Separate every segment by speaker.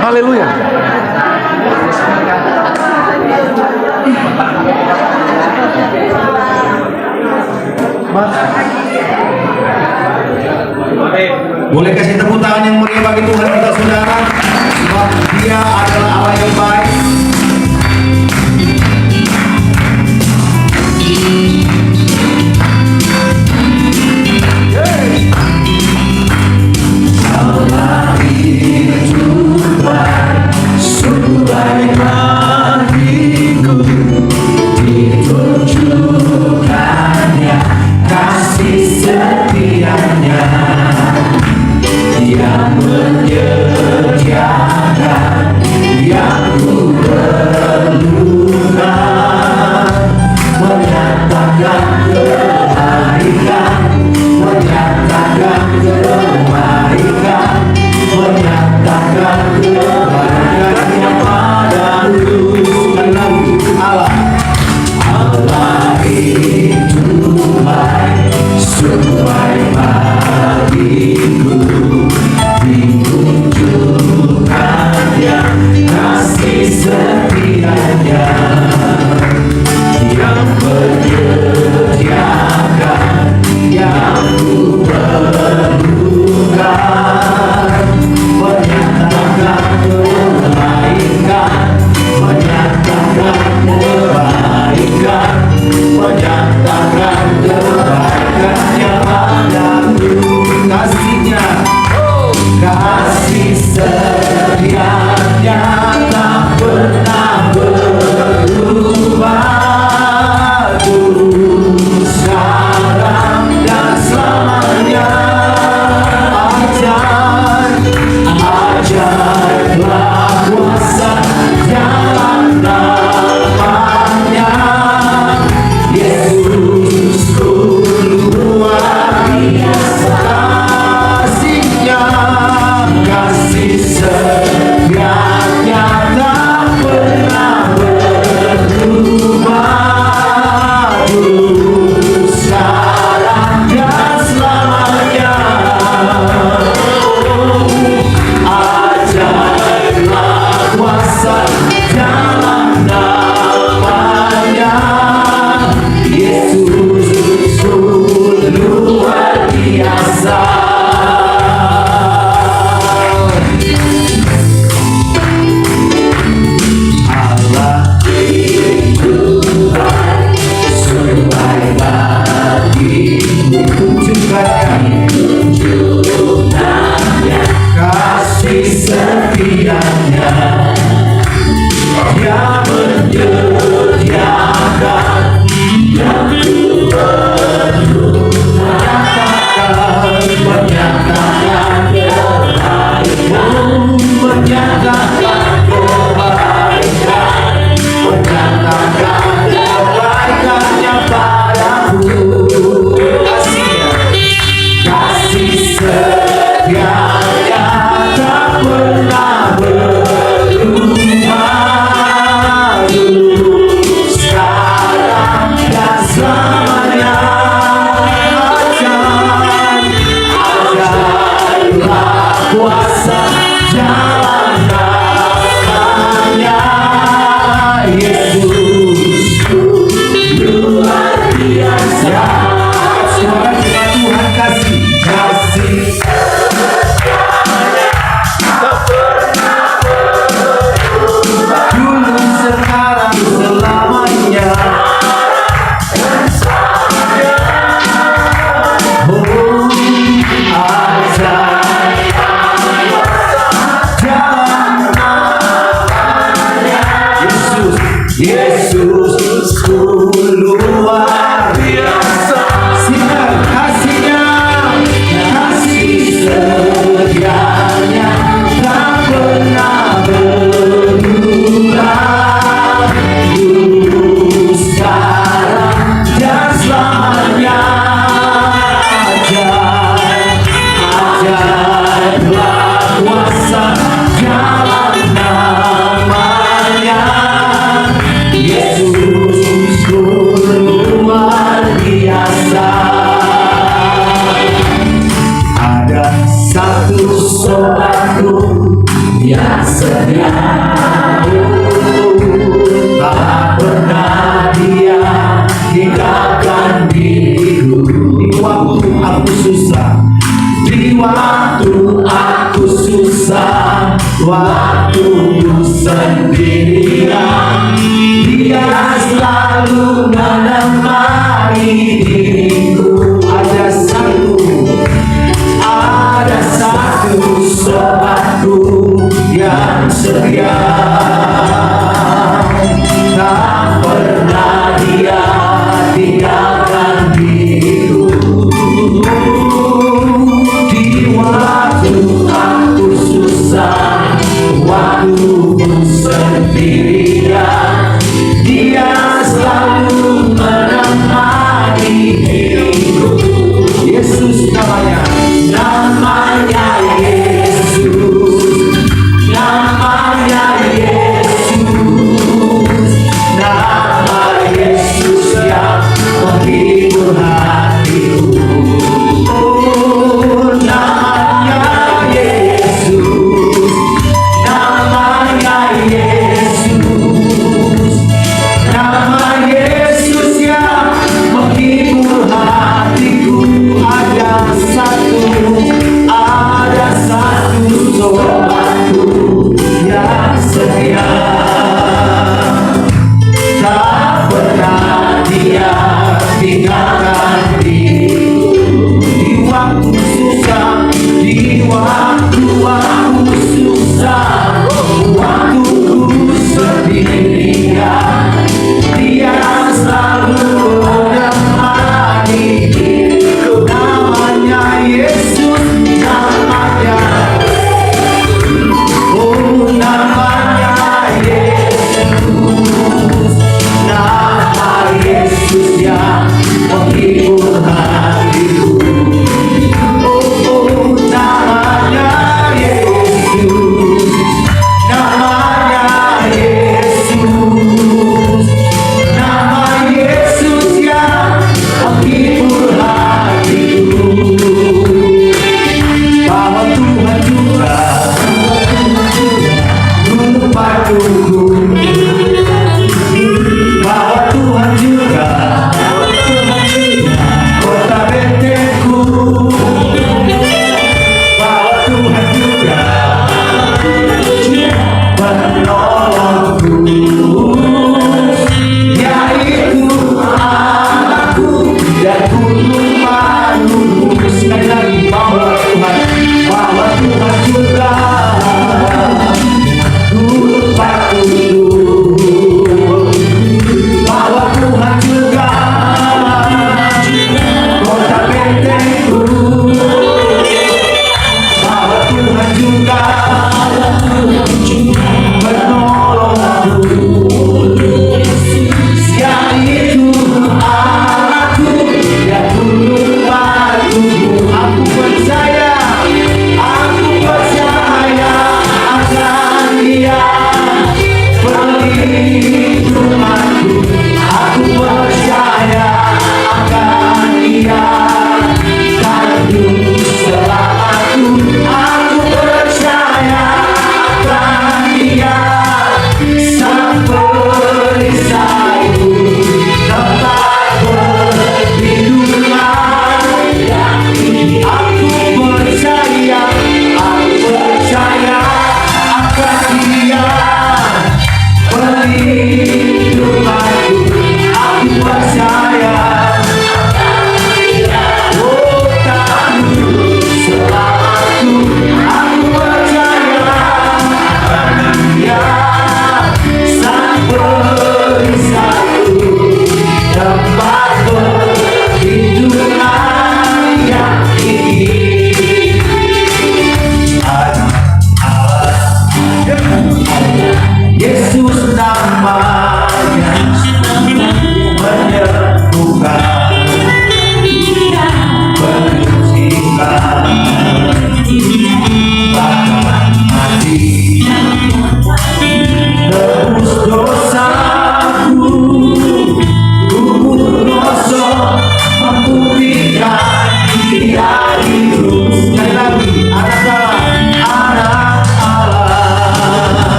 Speaker 1: Haleluya.
Speaker 2: Boleh kasih tepuk tangan yang meriah bagi Tuhan kita saudara, sebab Dia adalah Allah yang baik. Allah itu baik, sungguh baik bagiku, ditunjukkannya kasih setianya yang menyediakan yang ku perlukan, menyatakan kebaikan, menyatakan kebaikan, menyatakan kebaikannya padaku. Allah itu baik, sungguh baik bagiku, ditunjukkannya kasih setianya yang menyediakan yang ku perlukan, menyatakan kebaikan, menyatakan kebaikan, menyatakan kebaikannya padaku. Kasihnya, kasih setianya tak pernah berubah, dulu, sekarang dan selamanya. Ajaiblah kuasa dalam namanya, Yesusku luar biasa kasihnya, kasih setianya tak pernah berubah, dulu, sekarang dan selamanya. Ajaiblah kuasa dalam namanya, Yesus luar biasa. Allah itu baik, sungguh baik bagiku, tunjukkannya kasih setianya yang menyediakan yang ku perlukan, menyatakan kebaikan, menyatakan kebaikan, menyatakan kebaikannya padaku. Kasih setianya tak pernah berubah, setia. Tak pernah dia tinggalkan diriku di waktu aku susah, di waktu aku susah, waktu ku sendirian. Dia selalu menemani diriku. Ada satu sobatku yang setia. Tak pernah dia tinggalkan diriku di waktu aku susah, waktu ku sendiri.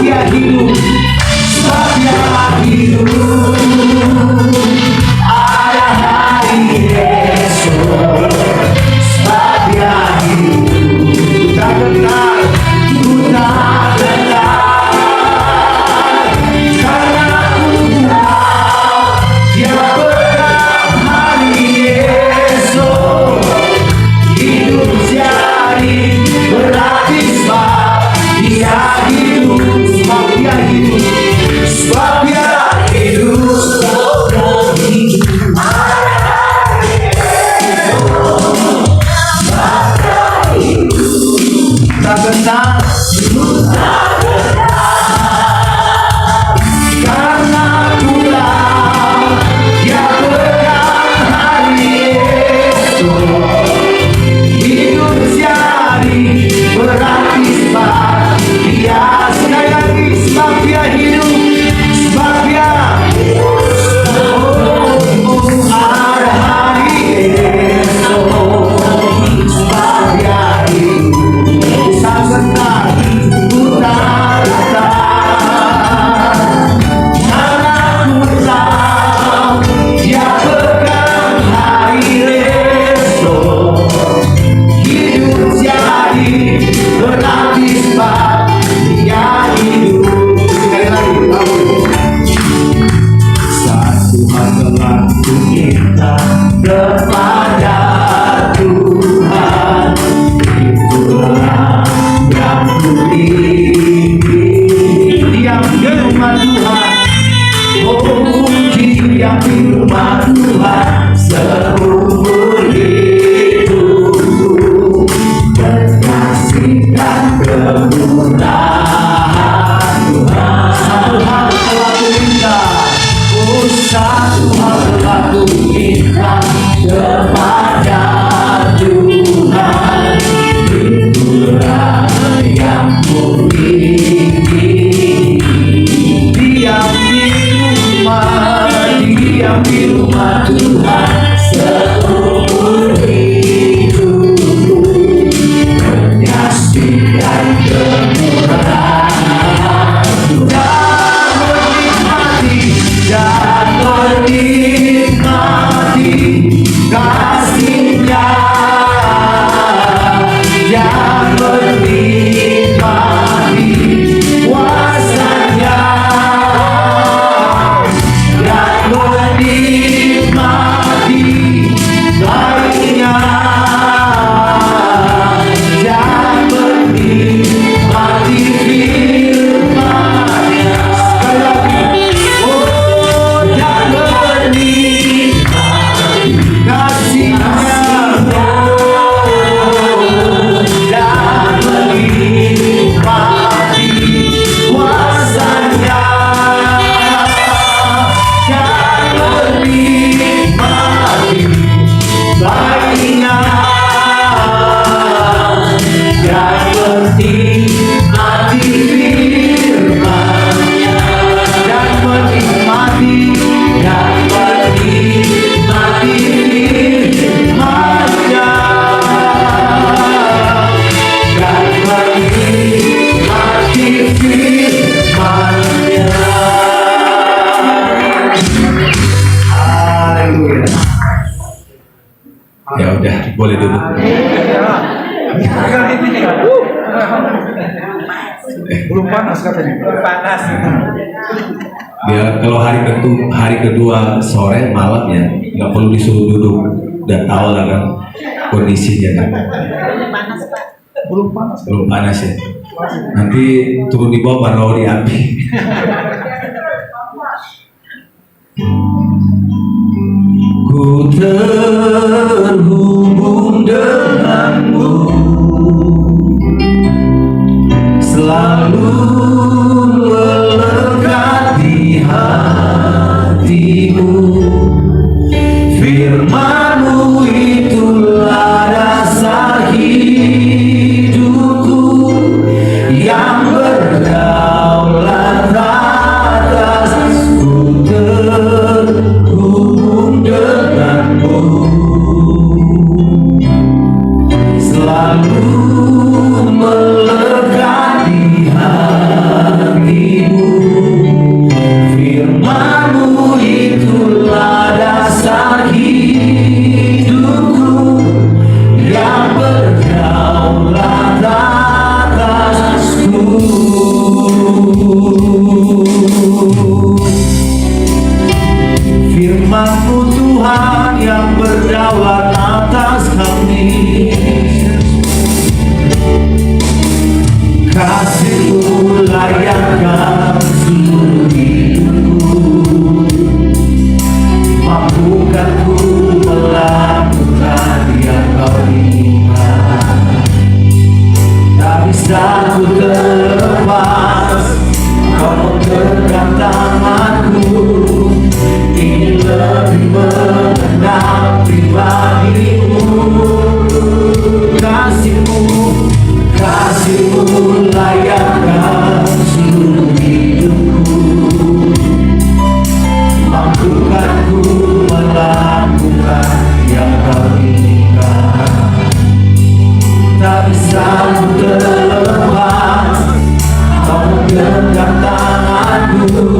Speaker 2: dia hidup, sebab dia hidup. Ada hari esok, sebab dia hidup. Tak kenal, ku tak kenal, karena ku tahu dia pegang hari esok. Hidup jadi berarti sebab dia hidup, sebab dia hidup, sebab dia hidup, sebab dia hidup. Tak kenal, karena ku tahu dia pegang hari esok. Hidup jadi berarti sebab dia, sekali lagi, sebab dia hidup, sebab dia ada hari esok, sebab dia hidup. Bisa benar, ku tak karena ku tahu dia pegang hari esok. Hidup jadi berarti sebab dia hidup. Sekali lagi, satu hal telah ku minta kepada Tuhan, itulah yang ku ingin. Diam di rumah Tuhan, oh diam di rumah Tuhan seumur hidupku. Kasih dan kemurahan Tuhan. Satu hal telah ku minta, oh satu hal telah ku minta kepada Tuhan, itulah yang ku ingin. Diam di rumah Tuhan seumur hidupku. Kasih dan kemurahan dan menikmati kasih-Nya, dan menikmati kuasa-Nya, dan menikmati baik-Nya, dan menikmati firman-Nya. Sekali lagi, oh dan menikmati kasih-Nya, dan menikmati kuasa-Nya, dan menikmati baik-Nya, dan menikmati firman-Nya, dan menikmati firman-Nya, dan menikmati firman-Nya. Haleluya. Ya udah, boleh duduk.
Speaker 1: Belum panas katanya. Panas.
Speaker 2: Ya kalau hari kedua sore malam ya nggak perlu disuruh duduk, udah tahu lah kan kondisinya kan.
Speaker 1: Belum panas.
Speaker 2: Belum panas ya. Nanti turun di bawah baru di api. Ku terhubung denganmu, selalu melekat di hatimu. Firman-Mu itulah dasar hidupku, yang berdaulat atasku. Terhubung denganmu, selalu melekat di hati. Kasih-Mu layakkan seluruh hidupku, mampukan ku melakukan yang Kau inginkan. Tak bisa ku terlepas, Kau menggenggam tanganku, ingin lebih mengenal pribadi-Mu. Kasih-Mu, kasih-Mu layakkan seluruh hidupku, mampukan ku melakukan yang Kau inginkan. Tak bisa ku terlepas, Kau menggenggam tanganku,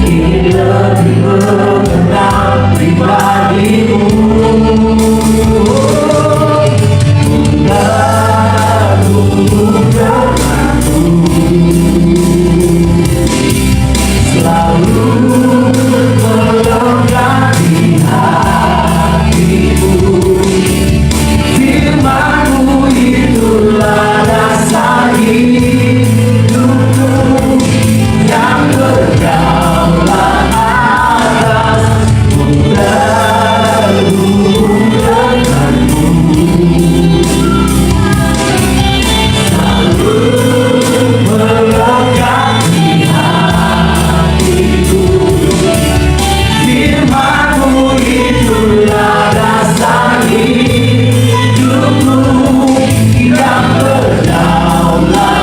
Speaker 2: ingin lebih mengenal pribadi-Mu. Selalu melengkapi hatiku, firman-Mu itulah dasar hidupku, yang berdaulat atas perbudakan-Mu. Selalu melengkapi hatiku, firman-Mu itulah dasar hidupku, yang berdaulat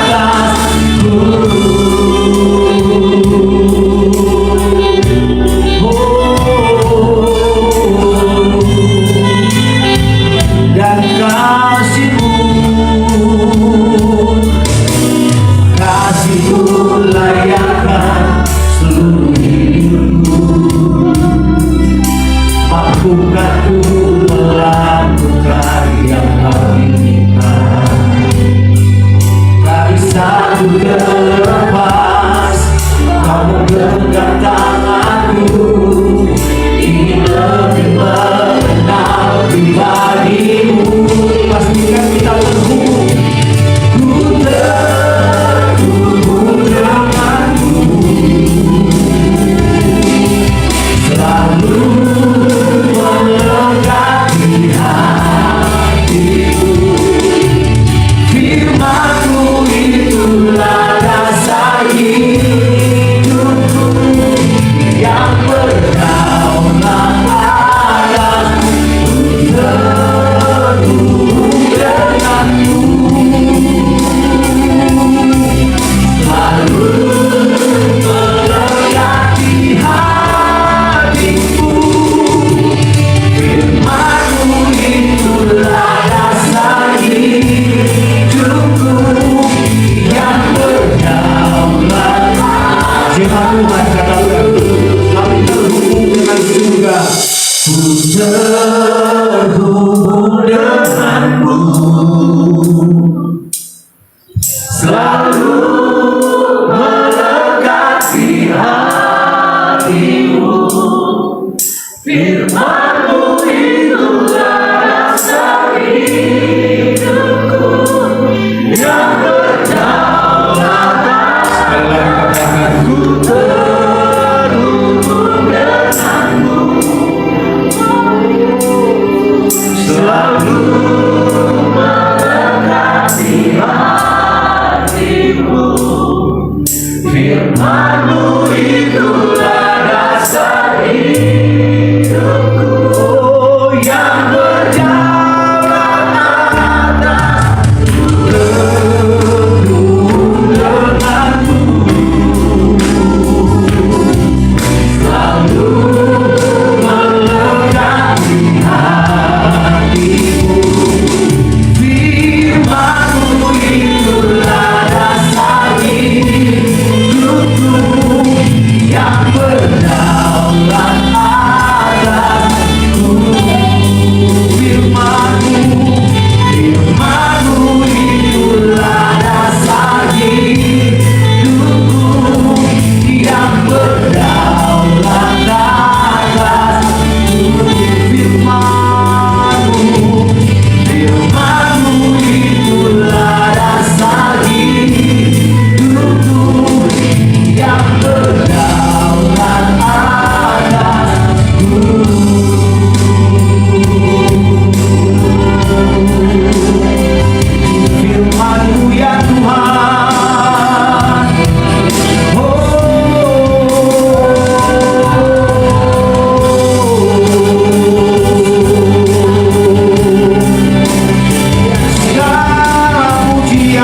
Speaker 2: atasku. Dan kasih-Mu, kasih-Mu layakkan seluruh hidupku, mampukan ku melakukan yang Kau inginkan. Tak bisa ku terlepas, Kau menggenggam tanganku, ingin lebih mengenal pribadi-Mu. Pastikan kita terhubung, ku terhubung denganmu, selalu melengkapi hatiku, firman-Mu itulah dasar hidupku, yang berdaulat atas terhubung denganmu. Selalu melengkapi hatiku, firman-Mu itulah dasar hidupku, yang berdaulat. Firman Tuhan katakan, kami terhubung dengan surga. Ku terhubung denganmu, selalu melengkapi hatimu, firman-Mu itulah dasar hidupku, yang berdaulat atas. Ku terhubung denganmu, selalu melengkapi hatimu, firman-Mu itulah dasar hidupku, yang berdaulat atas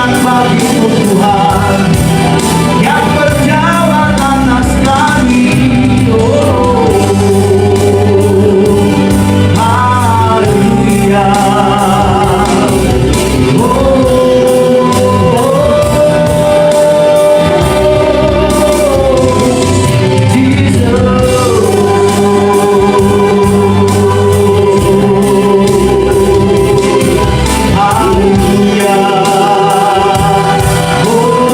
Speaker 2: berkenan bagimu Tuhan, yang berjalan atas langit. Oh, haleluya. Oh,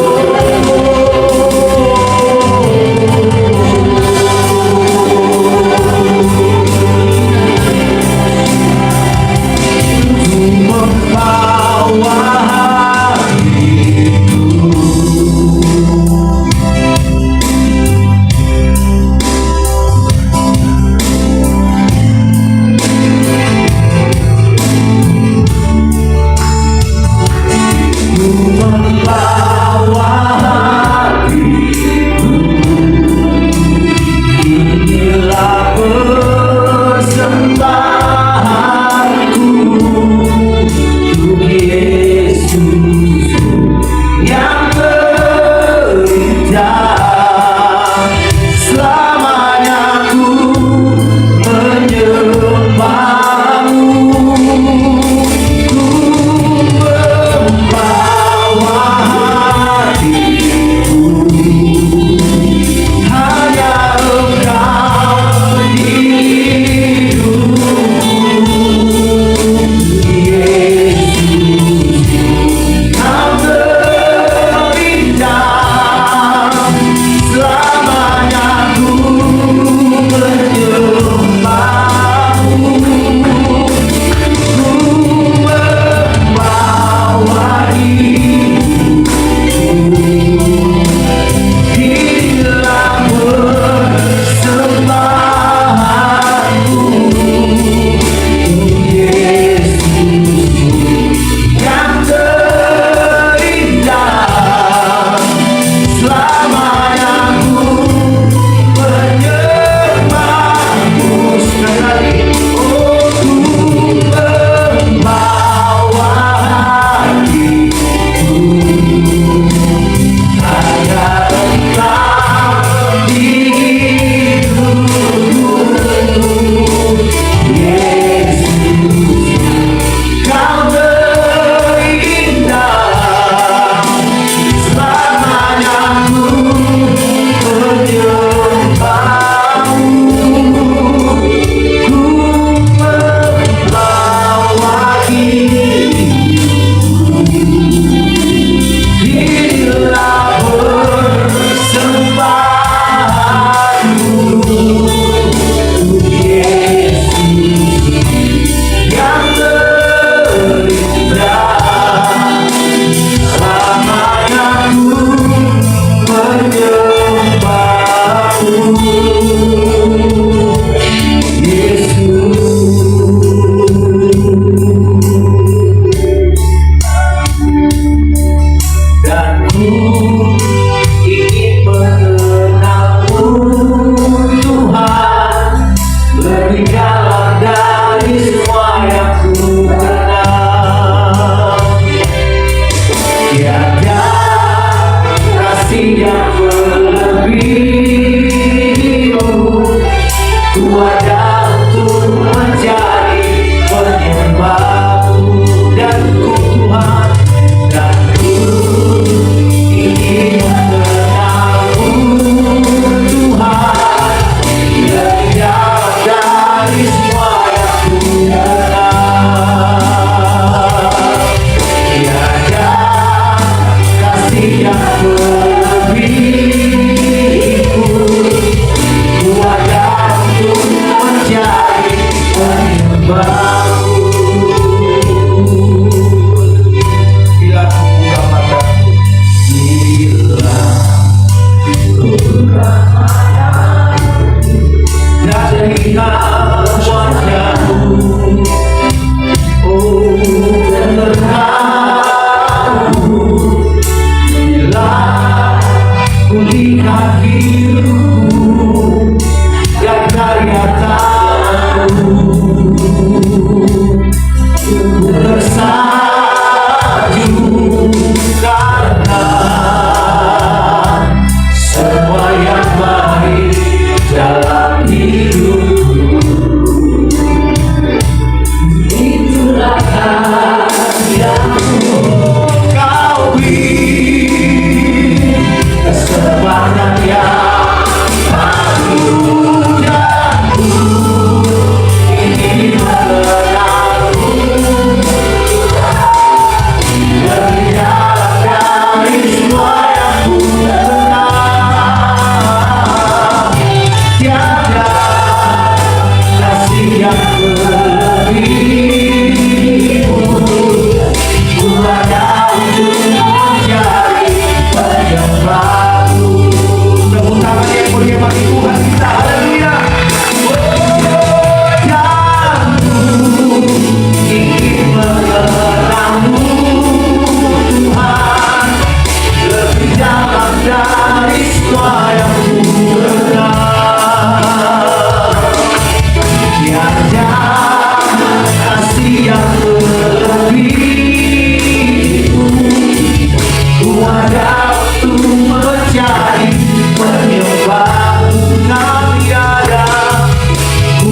Speaker 2: ada untuk mencari penyembah kami ada.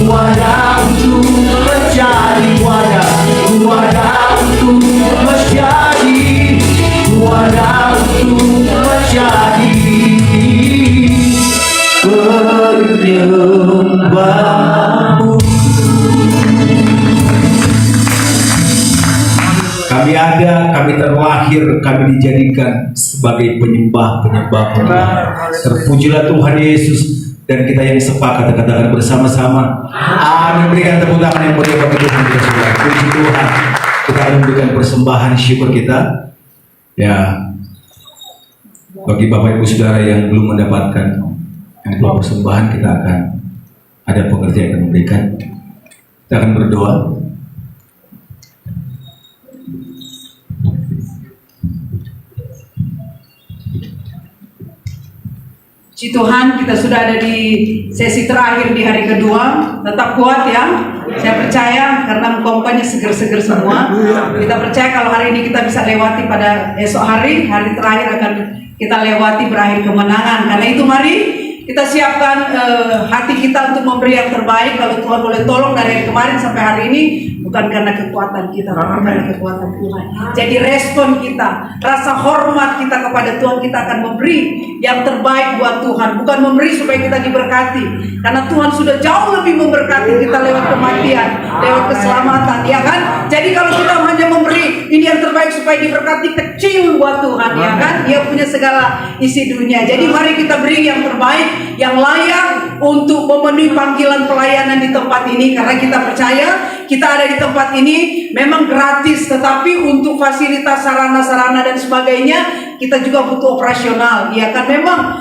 Speaker 2: Ada untuk mencari wadah, ada untuk mencari, ada untuk mencari penyembahmu. Kami ada, kami terlahir, kami dijadikan sebagai penyembah-penyembah Allah. Terpujilah Tuhan Yesus. Dan kita yang sepakat katakan bersama-sama amin. Berikan tepuk tangan yang meriah bagi Tuhan kita semua. Puji Tuhan. Kita akan memberikan persembahan syukur kita. Ya, bagi Bapak Ibu Saudara yang belum mendapatkan yang belum persembahan, kita akan ada pengertian yang akan memberikan. Kita akan berdoa.
Speaker 3: Puji Tuhan, kita sudah ada di sesi terakhir di hari kedua. Tetap kuat ya. Saya percaya karena mukanya seger-seger semua. Kita percaya kalau hari ini kita bisa lewati pada esok hari terakhir akan kita lewati berakhir kemenangan. Karena itu mari kita siapkan hati kita untuk memberi yang terbaik. Kalau Tuhan boleh tolong dari hari kemarin sampai hari ini, bukan karena kekuatan kita, tapi karena kekuatan Tuhan. Jadi respon kita, rasa hormat kita kepada Tuhan, kita akan memberi yang terbaik buat Tuhan. Bukan memberi supaya kita diberkati, karena Tuhan sudah jauh lebih memberkati kita lewat kematian, lewat keselamatan, ya kan? Jadi kalau kita hanya memberi ini yang terbaik supaya diberkati, kecil buat Tuhan, ya kan? Dia punya segala isi dunia. Jadi mari kita beri yang terbaik, yang layak untuk memenuhi panggilan pelayanan di tempat ini. Karena kita percaya kita ada di tempat ini memang gratis, tetapi untuk fasilitas sarana-sarana dan sebagainya kita juga butuh operasional, ya kan? Memang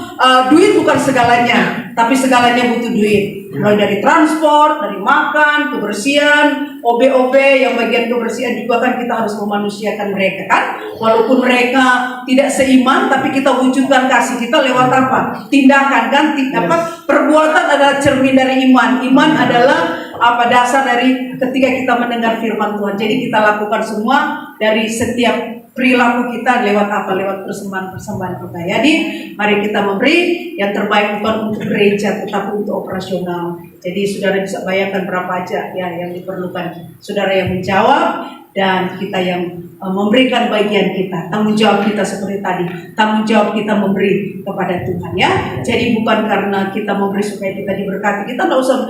Speaker 3: duit bukan segalanya, tapi segalanya butuh duit. Mulai dari transport, dari makan, kebersihan, OB-OB yang bagian kebersihan juga kan kita harus memanusiakan mereka kan. Walaupun mereka tidak seiman, tapi kita wujudkan kasih kita lewat apa? Tindakan kan? Perbuatan adalah cermin dari iman. Iman adalah dasar dari ketika kita mendengar firman Tuhan. Jadi kita lakukan semua dari setiap perilaku kita lewat apa? Lewat persembahan-persembahan kita. Jadi mari kita memberi yang terbaik, bukan untuk gereja tetapi untuk operasional. Jadi saudara bisa bayangkan berapa aja ya yang diperlukan. Saudara yang menjawab dan kita yang memberikan bagian kita. Tanggung jawab kita seperti tadi. Tanggung jawab kita memberi kepada Tuhan ya. Jadi bukan karena kita memberi supaya kita diberkati. Kita tidak usah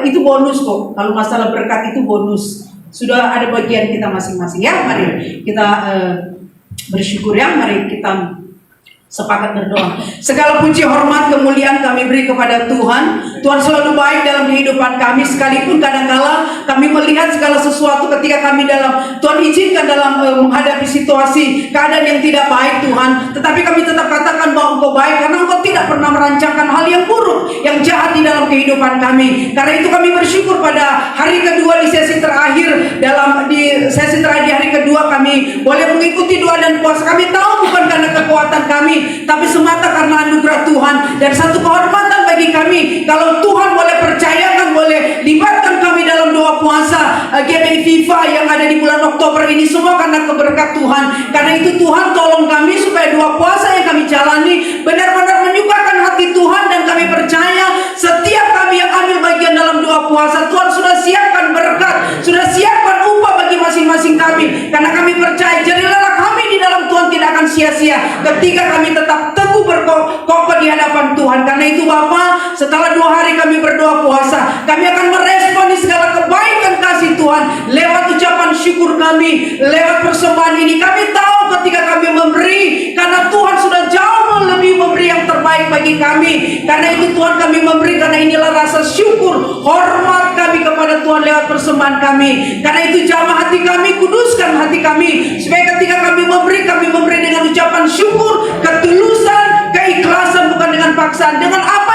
Speaker 3: itu bonus kok. Kalau masalah berkat itu bonus. Sudah ada bagian kita masing-masing ya. Mari kita bersyukur ya. Mari kita sepakat berdoa. Segala puji, hormat, kemuliaan kami beri kepada Tuhan. Tuhan selalu baik dalam kehidupan kami, sekalipun kadangkala kami melihat segala sesuatu ketika kami Tuhan izinkan dalam menghadapi situasi keadaan yang tidak baik Tuhan. Tetapi kami tetap katakan bahwa Engkau baik karena Engkau tidak pernah merancangkan hal yang buruk, yang jahat di dalam kehidupan kami. Karena itu kami bersyukur pada hari kedua di sesi terakhir di hari kedua kami boleh mengikuti doa dan puasa. Kami tahu bukan karena kekuatan kami, tapi semata karena anugerah Tuhan. Dan satu kehormatan bagi kami kalau Tuhan boleh percayakan, boleh libatkan kami dalam doa puasa GBI FIFA yang ada di bulan Oktober ini, semua karena keberkat Tuhan. Karena itu Tuhan tolong kami supaya doa puasa yang kami jalani benar-benar menyukakan hati Tuhan. Dan kami percaya setiap kami yang ambil bagian dalam doa puasa, Tuhan sudah siapkan berkat, sudah siapkan upah bagi masing-masing kami. Karena kami percaya jerilah kami di dalam Tuhan tidak akan sia-sia ketika kami tetap teguh berkokoh di hadapan Tuhan. Karena itu Bapa, setelah 2 hari kami berdoa puasa, kami akan meresponi segala kebaikan kasih Tuhan lewat ucapan syukur kami, lewat persembahan ini. Kami tahu ketika kami memberi, karena Tuhan sudah jauh lebih memberi yang terbaik bagi kami. Karena itu Tuhan kami memberi, karena inilah rasa syukur, hormat kami kepada Tuhan lewat persembahan kami. Karena itu jamah hati kami, kuduskan hati kami, supaya ketika kami memberi dengan ucapan syukur, ketulusan, keikhlasan, bukan dengan paksaan, dengan apa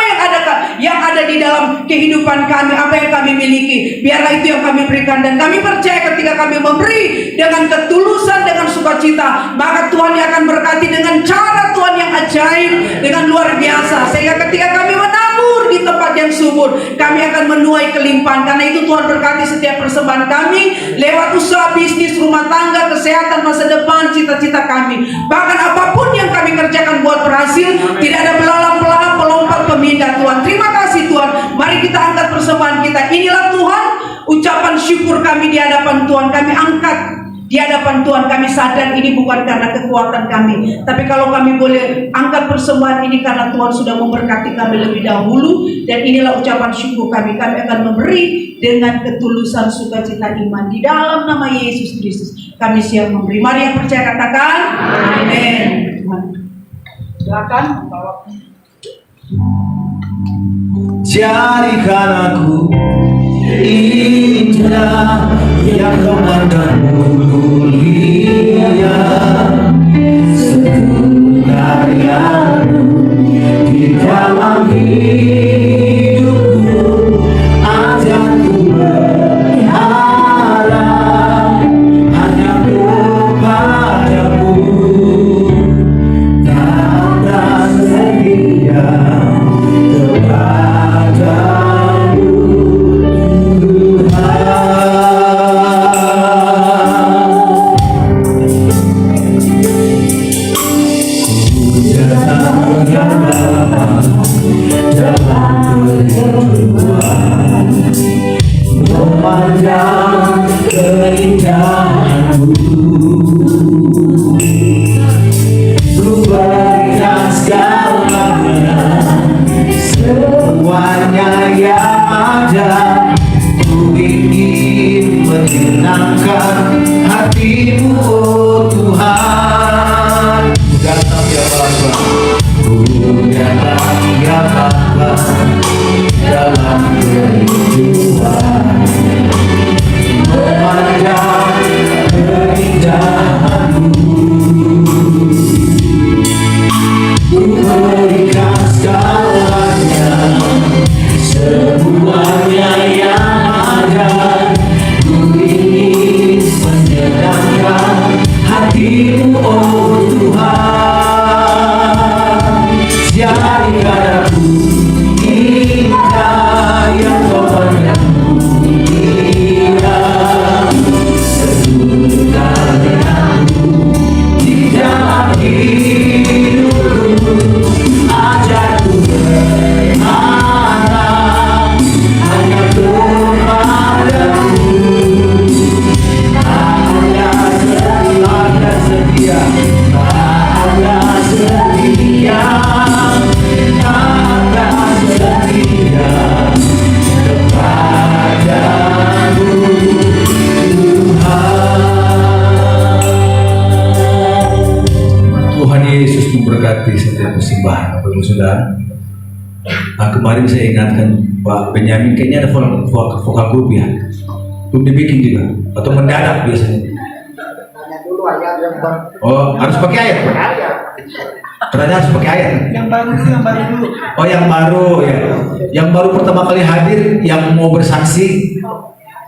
Speaker 3: yang ada di dalam kehidupan kami, apa yang kami miliki. Biarlah itu yang kami berikan. Dan kami percaya ketika kami memberi dengan ketulusan, dengan sukacita, maka Tuhan yang akan berkati dengan cara Tuhan yang ajaib, dengan luar biasa. Sehingga ketika kami menabur di tempat yang subur. Kami akan menuai kelimpahan. Karena itu Tuhan berkati setiap persembahan kami lewat usaha, bisnis, rumah tangga, kesehatan, masa depan, cita-cita kami. Bahkan apapun yang kami kerjakan buat berhasil, tidak ada belalang-belalang, pelompat, pemindah Tuhan. Terima kasih Tuhan. Mari kita angkat persembahan kita. Inilah Tuhan, ucapan syukur kami di hadapan Tuhan. Kami angkat di hadapan Tuhan. Kami sadar ini bukan karena kekuatan kami, tapi kalau kami boleh angkat persembahan ini karena Tuhan sudah memberkati kami lebih dahulu. Dan inilah ucapan syukur kami. Kami akan memberi dengan ketulusan sukacita iman. Di dalam nama Yesus Kristus kami siap memberi. Mari yang percaya katakan amin. Silakan.
Speaker 2: Jadikan aku indah yang memandang mulia, seluruh karyamu di dalam hidupku, ajarku berharap hanya kepadamu, tak setia kepadamu Tuhan. Memandang keindahanmu, ku berikan segalanya, semuanya yang ada. Ku ingin menyenangkan hatimu, oh Tuhan. Ku datang ya Bapa, ku datang ya Bapa, dalam kehidupan, memandang keindahanmu, ku berikan segalanya, semuanya yang ada. Ku ingin menyenangkan hatimu, oh Tuhan. Jadikan aku indah yang kau pandang mulia, seluruh karyamu di dalam hidupku, ajarku berharap hanya kepadamu, ada setia, ada setia, ada setia kepadamu Tuhan. Tuhan Yesus memberkati setiap persembahan Bapak Saudara. Nah, kemarin saya ingatkan Pak Benyamin, kayaknya ada vokal grup ya, belum dibikin juga atau mendadak biasanya. Oh, harus pakai ayat. Ternyata harus pakai ayat.
Speaker 1: Yang baru dulu.
Speaker 2: Oh, yang baru ya. Yang baru pertama kali hadir, yang mau bersaksi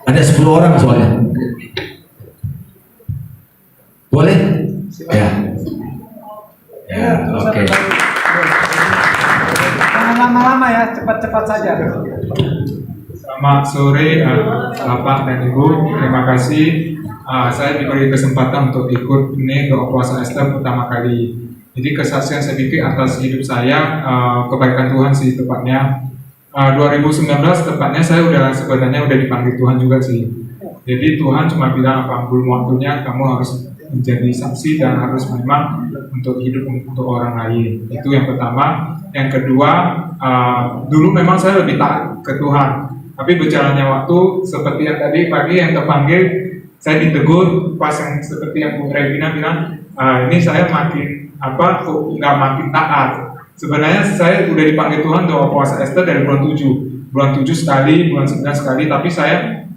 Speaker 2: ada 10 orang soalnya. Boleh? Ya. Ya, oke.
Speaker 1: Jangan lama-lama ya, cepat-cepat saja.
Speaker 4: Selamat sore Bapak dan Ibu, terima kasih saya diberi kesempatan untuk ikut ini doa puasa Ester pertama kali. Jadi kesaksian sedikit atas hidup saya, kebaikan Tuhan sih tepatnya. 2019 tepatnya saya sebenarnya udah dipanggil Tuhan juga sih. Jadi Tuhan cuma bilang apa, belum waktunya kamu harus menjadi saksi dan harus memang untuk hidup untuk orang lain. Itu yang pertama. Yang kedua, dulu memang saya lebih taat ke Tuhan. Tapi berjalannya waktu, seperti yang tadi pagi yang terpanggil, saya ditegur pas yang seperti yang Bu Revina bilang, ini saya makin nggak makin taat. Sebenarnya saya udah dipanggil Tuhan doa puasa Ester dari bulan 7. Bulan 7 sekali, bulan 9 sekali, tapi saya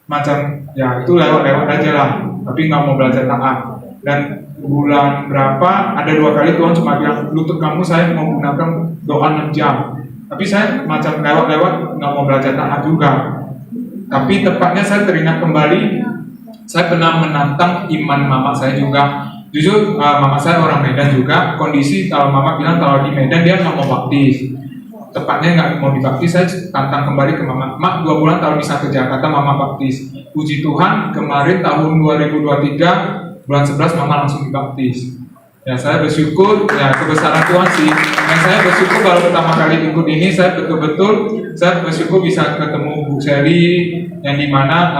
Speaker 4: macam ya itu lewat aja lah, tapi nggak mau belajar taat. Dan bulan berapa ada 2 kali Tuhan cuma bilang, lutut kamu saya menggunakan doa 6 jam, tapi saya macam lewat nggak mau belajar taat juga. Tapi tepatnya saya teringat kembali, saya pernah menantang iman mama saya juga. Jujur mama saya orang Medan juga. Kondisi kalau mama bilang kalau di Medan dia nggak mau baptis. tepatnya nggak mau dibaptis, saya tantang kembali ke mama. Mak, 2 bulan kalau bisa ke Jakarta mama baptis. Puji Tuhan kemarin tahun 2023 bulan 11 mama langsung dibaptis. Ya saya bersyukur, ya kebesaran Tuhan sih. Dan saya bersyukur kalau pertama kali ikut ini, saya betul-betul saya bersyukur bisa ketemu Bu Sally, yang dimana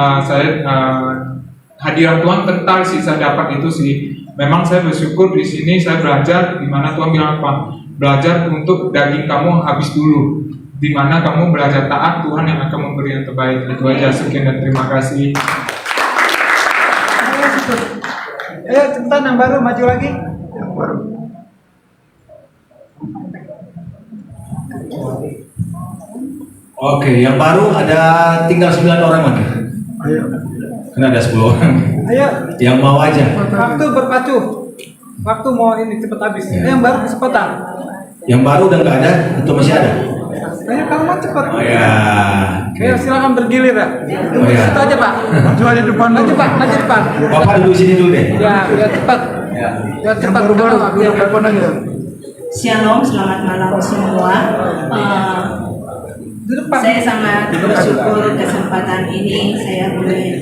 Speaker 4: hadirat Tuhan kental sih saya dapat itu sih. Memang saya bersyukur di sini saya belajar, dimana Tuhan bilang apa? Belajar untuk daging kamu habis dulu. Dimana kamu belajar taat, Tuhan yang akan memberi yang terbaik. Itu aja, sekian dan terima kasih.
Speaker 1: Ayo cepetan yang baru maju lagi.
Speaker 2: Oke, yang baru ada tinggal 9 orang lagi.
Speaker 1: Ayo.
Speaker 2: Karena ada 10 orang.
Speaker 1: Ayo.
Speaker 2: Yang mau aja.
Speaker 1: Waktu berpacu. Waktu mau ini cepet habis.
Speaker 2: Ya.
Speaker 1: Yang baru kesempatan.
Speaker 2: Yang baru udah nggak ada atau masih ada?
Speaker 1: Ayo kamu mau cepet.
Speaker 2: Oh ya.
Speaker 1: Ayo silakan bergilir ya.
Speaker 2: Oh ya.
Speaker 1: Situ aja Pak. Maju aja depan. Maju Pak, maju depan.
Speaker 2: Bapak duduk sini dulu deh.
Speaker 1: Ya, biar cepat.
Speaker 2: Ya.
Speaker 1: Biar cepat baru-baru. Biar depan aja.
Speaker 5: Shalom, selamat malam semua. Saya sangat bersyukur kesempatan ini saya boleh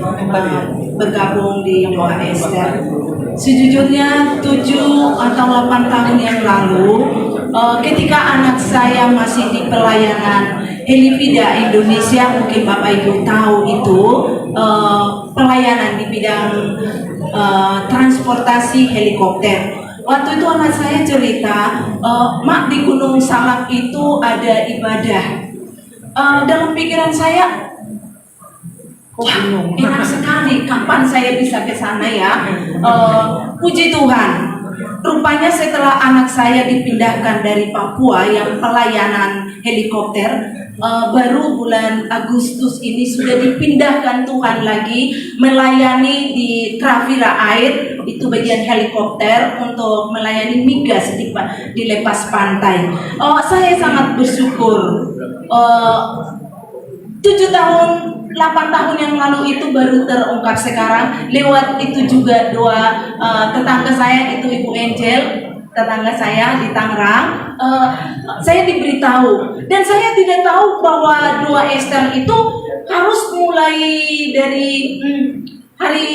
Speaker 5: bergabung di Doa Ester. Sejujurnya 7 atau 8 tahun yang lalu, ketika anak saya masih di pelayanan Helivida Indonesia, mungkin Bapak Ibu tahu itu, pelayanan di bidang transportasi helikopter. Waktu itu anak saya cerita, Mak, di Gunung Salak itu ada ibadah. Dalam pikiran saya, wah, enak sekali. Kapan saya bisa ke sana ya? Puji Tuhan. Rupanya setelah anak saya dipindahkan dari Papua yang pelayanan helikopter, baru bulan Agustus ini sudah dipindahkan Tuhan lagi melayani di Trafira Air, itu bagian helikopter untuk melayani migas di lepas pantai. Saya sangat bersyukur. 7 tahun, 8 tahun yang lalu itu baru terungkap sekarang. Lewat itu juga doa tetangga saya, itu Ibu Angel, tetangga saya di Tangerang. Saya diberitahu, dan saya tidak tahu bahwa doa Ester itu harus mulai dari hari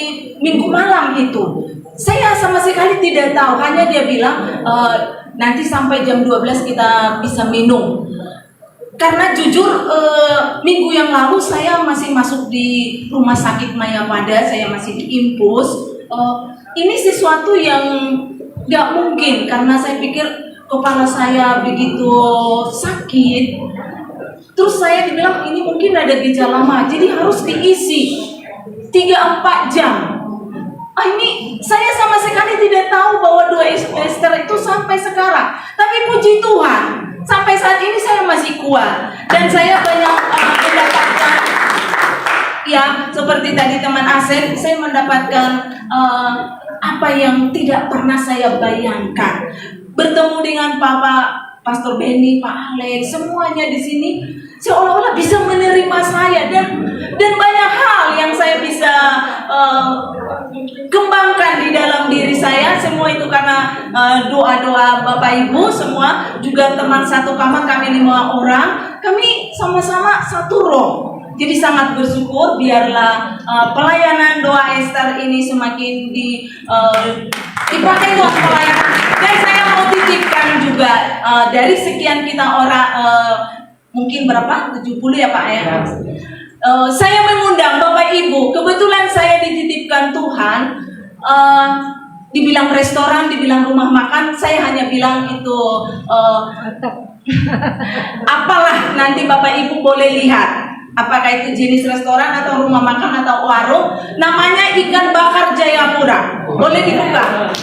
Speaker 5: Minggu malam itu. Saya sama sekali tidak tahu, hanya dia bilang nanti sampai jam 12 kita bisa minum. Karena jujur minggu yang lalu saya masih masuk di rumah sakit Mayapada, saya masih diimpus. Ini sesuatu yang gak mungkin, karena saya pikir kepala saya begitu sakit. Terus saya dibilang ini mungkin ada gejala mah, jadi harus diisi 3-4 jam. Ini saya sama sekali tidak tahu bahwa doa Ester itu sampai sekarang. Tapi puji Tuhan, sampai saat ini saya masih kuat. Dan saya banyak mendapatkan, ya seperti tadi teman Asen, saya mendapatkan apa yang tidak pernah saya bayangkan. Bertemu dengan Pastor Benny, Pak Alex, semuanya di sini seolah-olah bisa menerima saya, dan banyak hal yang saya bisa kembangkan di dalam diri saya. Semua itu karena doa-doa Bapak Ibu semua, juga teman satu kamar kami 5 orang, kami sama-sama satu roh. Jadi sangat bersyukur, biarlah pelayanan doa Ester ini semakin dipakai buat pelayanan. Dan saya mau titipkan juga dari sekian kita orang, mungkin berapa? 70 ya Pak ya. Saya mengundang Bapak Ibu, kebetulan saya dititipkan Tuhan, dibilang restoran, dibilang rumah makan, saya hanya bilang itu apalah, nanti Bapak Ibu boleh lihat apakah itu jenis restoran atau rumah makan atau warung. Namanya Ikan Bakar Jayapura, boleh dibuka.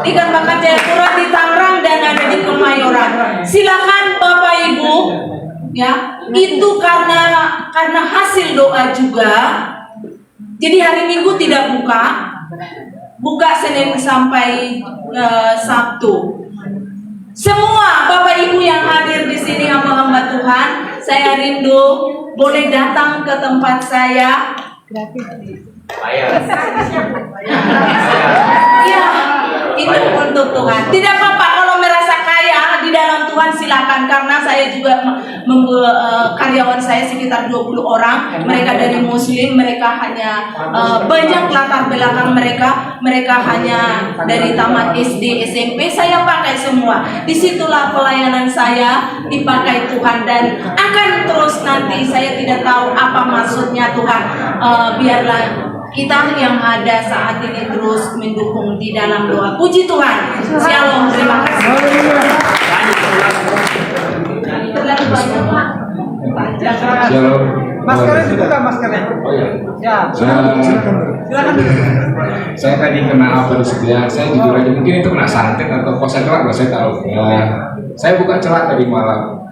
Speaker 5: Ikan Bakar Jayapura di Tangerang dan ada di Kemayoran. Silakan Bapak Ibu, ya, itu karena hasil doa juga. Jadi hari Minggu tidak buka Senin sampai Sabtu. Semua Bapak Ibu yang hadir di sini, hamba-hamba Tuhan, saya rindu boleh datang ke tempat saya. Ya, itu untuk Tuhan. Tidak apa-apa kalau merasa kaya di dalam Tuhan. Tuhan silakan, karena saya juga karyawan saya sekitar 20 orang, mereka dari Muslim, mereka hanya banyak latar belakang mereka hanya dari tamat SD, SMP, saya pakai semua. Disitulah pelayanan saya dipakai Tuhan, dan akan terus nanti. Saya tidak tahu apa maksudnya Tuhan. Biarlah kita yang ada saat ini terus mendukung di dalam doa. Puji Tuhan. Shalom. Terima kasih. Terlalu banyak, Pak.
Speaker 6: Shalom.
Speaker 1: Maskernya dibuka, maskernya.
Speaker 6: Oh ya.
Speaker 1: Ya, silakan.
Speaker 6: Saya tadi kena apa di sebelah. Saya jujur aja mungkin itu kena santet atau kok saya celak, saya tahu. Saya bukan celak tadi malam.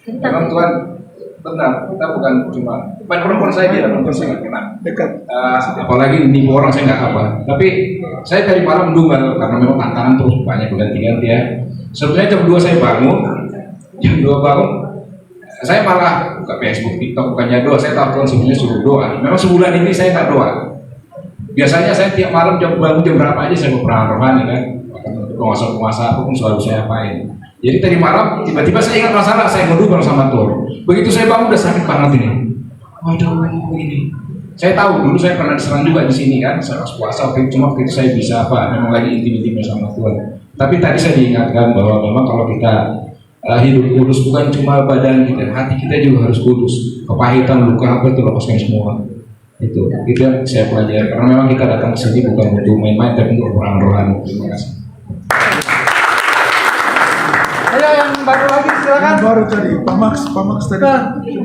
Speaker 6: Memang Tuhan benar, kita bukan cuma perempuan saya dia, perempuan saya nggak kena. Apalagi nipu orang saya nggak apa. Tapi saya tadi malam mendunggal karena memang tantangan terus banyak berganti-ganti ya. Sebetulnya jam 2 saya bangun, saya malah buka Facebook, TikTok, bukannya doa. Saya tahu Tuhan sebenarnya suruh doa. Memang sebulan ini saya nggak doa. Biasanya saya tiap malam bangun jam berapa aja saya berperang rohani kan. Penguasa apapun selalu saya apain. Jadi tadi malam tiba-tiba saya ingat masalah, saya ngeduk bareng sama Tuhan. Begitu saya bangun udah sakit banget ini. Waduh ini. Saya tahu dulu saya pernah diserang juga di sini kan, saya pas puasa. Cuma waktu itu saya bisa memang lagi intim-intimnya sama Tuhan. Tapi tadi saya diingatkan bahwa memang kalau kita hidup kudus bukan cuma badan kita, hati kita juga harus kudus. Kepahitan, luka apa itu lepaskan semua. Itu yang saya pelajari. Karena memang kita datang ke sini bukan untuk main-main, tapi untuk orang rohani. Terima kasih.
Speaker 1: Ayo yang baru lagi silakan.
Speaker 7: Baru tadi Pak Max tadi.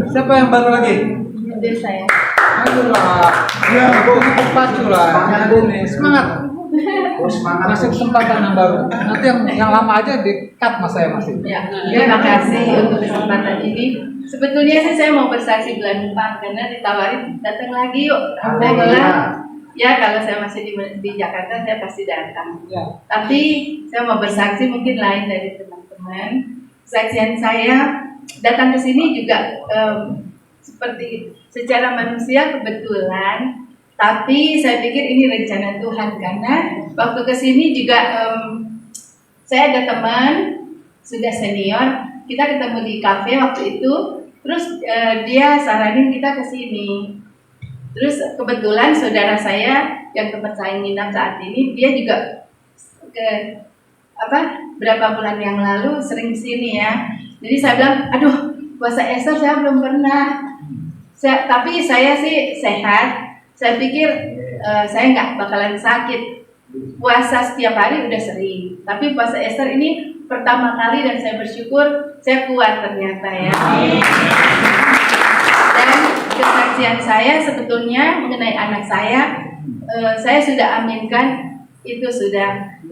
Speaker 1: Siapa yang baru lagi?
Speaker 5: Dari saya.
Speaker 1: Aduh lah. Ya, pacu lah. Ini semangat. Masih kesempatan yang baru. Nanti yang lama aja di-cut mas saya masih.
Speaker 8: Ya, terima kasih untuk kesempatan ini. Sebetulnya sih saya mau bersaksi bulan depan karena ditawarin datang lagi yuk. Saya bilang ya kalau saya masih di Jakarta saya pasti datang.
Speaker 1: Ya.
Speaker 8: Tapi saya mau bersaksi mungkin lain dari teman-teman. Kesaksian saya datang ke sini juga seperti secara manusia kebetulan. Tapi saya pikir ini rencana Tuhan karena waktu kesini juga saya ada teman sudah senior, kita ketemu di kafe waktu itu, terus dia saranin kita ke sini. Terus kebetulan saudara saya yang tempat saya nginap saat ini, dia juga berapa bulan yang lalu sering sini ya. Jadi saya bilang, aduh puasa Esther saya belum pernah. Tapi saya sih sehat. Saya pikir saya nggak bakalan sakit. Puasa setiap hari udah sering, tapi puasa Esther ini pertama kali dan saya bersyukur saya kuat ternyata ya. Dan kesaksian saya sebetulnya mengenai anak saya sudah aminkan, itu sudah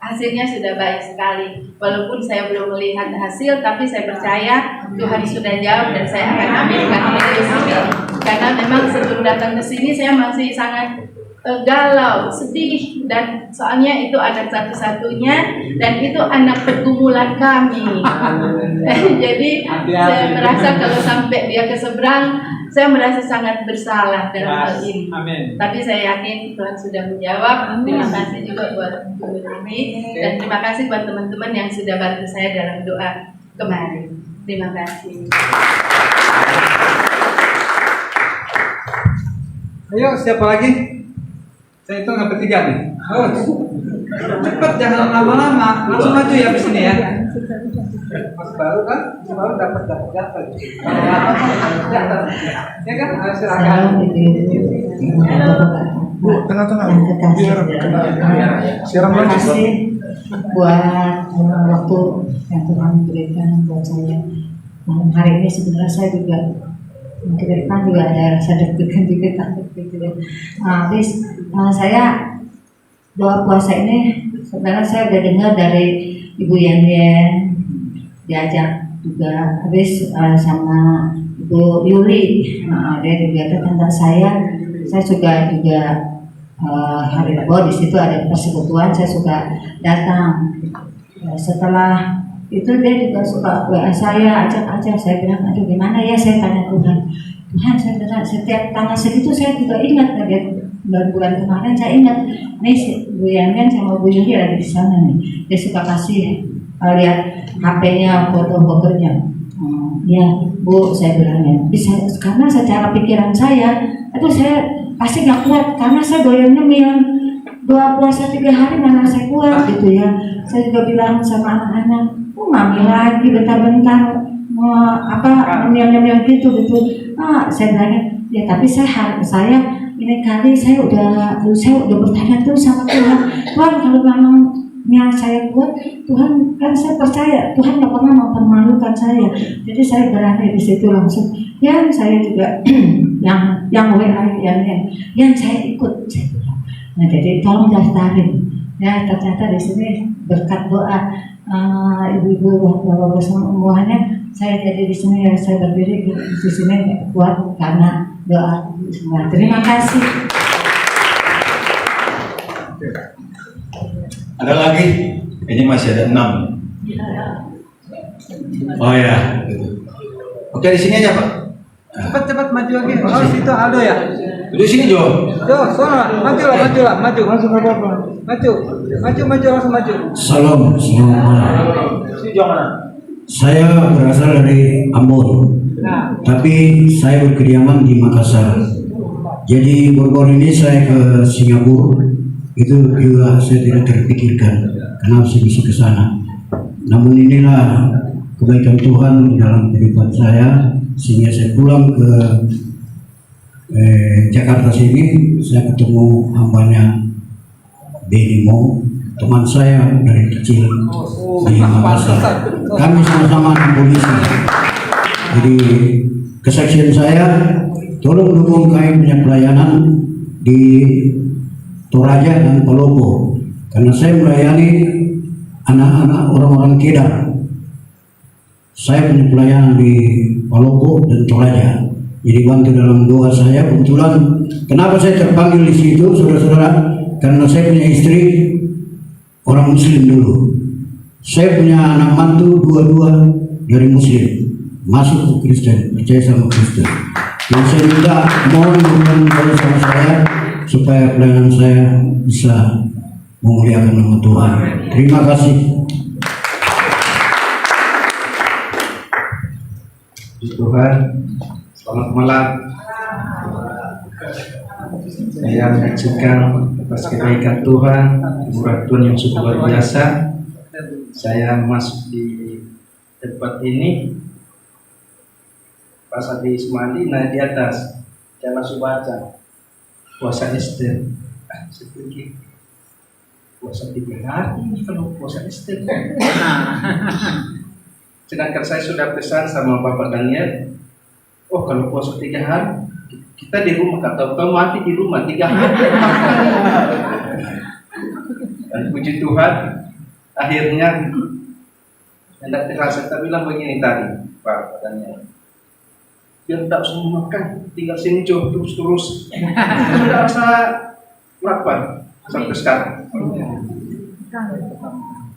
Speaker 8: hasilnya sudah baik sekali. Walaupun saya belum melihat hasil, tapi saya percaya Tuhan sudah jawab dan saya akan aminkan itu sini. Karena memang sebelum datang ke sini saya masih sangat galau, sedih, dan soalnya itu anak satu-satunya dan itu anak pergumulan kami. Jadi saya merasa kalau sampai dia ke seberang, saya merasa sangat bersalah dalam hal ini.
Speaker 1: Amin.
Speaker 8: Tapi saya yakin Tuhan sudah menjawab. Terima kasih juga buat Bu Numi dan terima kasih buat teman-teman yang sudah bantu saya dalam doa kemarin. Terima kasih.
Speaker 1: Ayo, siapa lagi? Saya hitung sampai 3 nih. Oh, cepat, jangan lama-lama. Langsung maju ya ke sini ya. Mas baru kan? Mas baru dapat. Ya kan? Ayo silakan.
Speaker 7: Bu, tengah-tengah. Biar siaran
Speaker 9: Terima
Speaker 7: lagi.
Speaker 9: kasih buat waktu yang Tuhan berikan buat saya. Hari ini sebenarnya saya juga mungkin ke depan juga ada rasa deg-degan juga takut gitu ya. Habis saya doa puasa ini sebenarnya saya udah dengar dari Ibu Yan diajak juga. Habis sama Ibu Yuli, dia juga tetangga saya juga hari Rabu di situ ada persekutuan, saya suka datang. Setelah itu dia juga suka WA saya, ajak saya bilang, aduh gimana ya, saya tanya Tuhan, saya benar setiap tanggal segitu saya juga ingat bulan kemarin saya ingat nih Bu Yangan sama Bu Yuli lagi di sana nih, dia suka kasih lihat HP-nya, foto-fotonya. Ya Bu, saya bilangnya bisa, karena secara pikiran saya itu saya pasti nggak kuat karena saya doyan nyemil. Doa puasa 3 hari mana saya kuat gitu ya. Saya juga bilang sama anak-anak, mami lagi bentar-bentar nyemil gitu. Saya bilangnya ya, tapi saya ini kali saya udah bertanya tuh sama Tuhan, Tuhan kalau memang yang saya buat, Tuhan kan saya percaya Tuhan nggak pernah mempermalukan saya, jadi saya berani di situ langsung. Ya saya juga yang WA yang saya ikut, saya bilang. Nah jadi tolong daftarin. Ya ternyata di sini berkat doa ibu-ibu bapak-bapak semuanya, saya jadi di sini ya, saya berdiri di sini kuat karena doa semua. Terima kasih.
Speaker 2: Ada lagi? Ini masih ada 6. Oh ya. Oke, di sini aja Pak.
Speaker 1: Cepat maju lagi. Oh situ Aldo ya.
Speaker 2: Di sini Jo.
Speaker 1: Sana, maju. Maju langsung maju.
Speaker 10: Salam semua. Saya berasal dari Ambon, tapi saya berkediaman di Makassar. Jadi baru-baru ini saya ke Singapura. Itu juga saya tidak terpikirkan karena saya bisa ke sana. Namun inilah kebaikan Tuhan dalam kehidupan saya sehingga saya pulang ke Jakarta sini. Saya ketemu hambanya Benimo, teman saya dari kecil di Makassar. Kami sama-sama anak polisi. Jadi kesaksian saya, tolong dukung kami punya pelayanan di Toraja dan Palopo, karena saya melayani anak-anak orang-orang Kedah. Saya punya pelayanan di Palopo dan Toraja. Jadi bantu dalam doa saya. Kebetulan kenapa saya terpanggil di situ, saudara-saudara? Karena saya punya istri orang Muslim dulu. Saya punya anak mantu dua-dua dari Muslim, masuk ke Kristen, percaya sama Kristen. Yang saya minta mohon dukungan sama saya supaya pelayanan saya bisa memuliakan nama Tuhan. Terima kasih.
Speaker 11: Tuhan, selamat malam. Saya menyaksikan atas kebaikan Tuhan, murah Tuhan yang sungguh luar biasa. Saya masuk di tempat ini pas habis mandi, naik di atas saya langsung baca puasa Esther. Saya pikir puasa 3 hari kalau puasa Esther. Sedangkan saya sudah pesan sama Bapak Daniel, oh kalau puasa 3 hari kita di rumah, kata mati di rumah 3 hari. Dan puji Tuhan, akhirnya hendak terasa. Kita bilang begini tadi Pak Daniel, biar tak semua makan, tinggal sini jauh terus. Sudah rasa lapar sampai sekarang.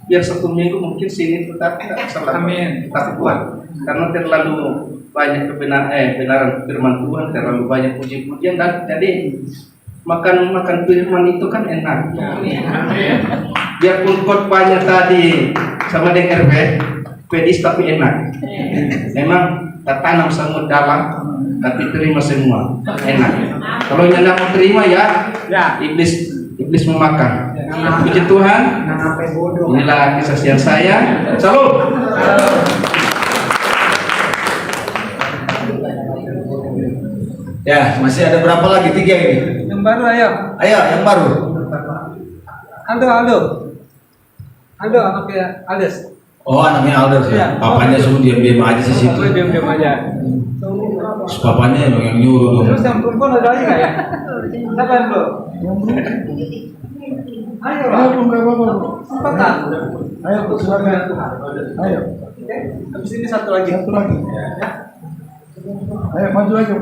Speaker 11: Biar 1 minggu mungkin sini tetap tidak salah, tetap kuat karena terlalu banyak kebenaran firman Tuhan, terlalu banyak puji-pujian, dan jadi makan firman itu kan enak. Biarpun khotbahnya tadi sama dengan pedis tapi enak. Memang tak tanam semut dalam, tapi terima semua enak. Kalau yang mau terima ya iblis memakan. Puji Tuhan. Inilah kesaksian saya. Salam.
Speaker 2: Ya, masih ada berapa lagi? 3 ini.
Speaker 1: Yang baru ayo.
Speaker 2: Ayo, yang baru.
Speaker 1: Aldo, anaknya Aldes.
Speaker 2: Oh, anaknya Aldo ya. Papanya suruh diam-diam aja di situ.
Speaker 1: Diam-diam aja.
Speaker 2: Terus papanya yang nyuruh dong.
Speaker 1: Terus yang perempuan ada lagi nggak ya? Siapa yang belum? Ayo lah. Cepetan.
Speaker 7: Ayo, silakan. Ayo.
Speaker 1: Habis ini satu lagi. Ya.
Speaker 7: Ayo maju aja.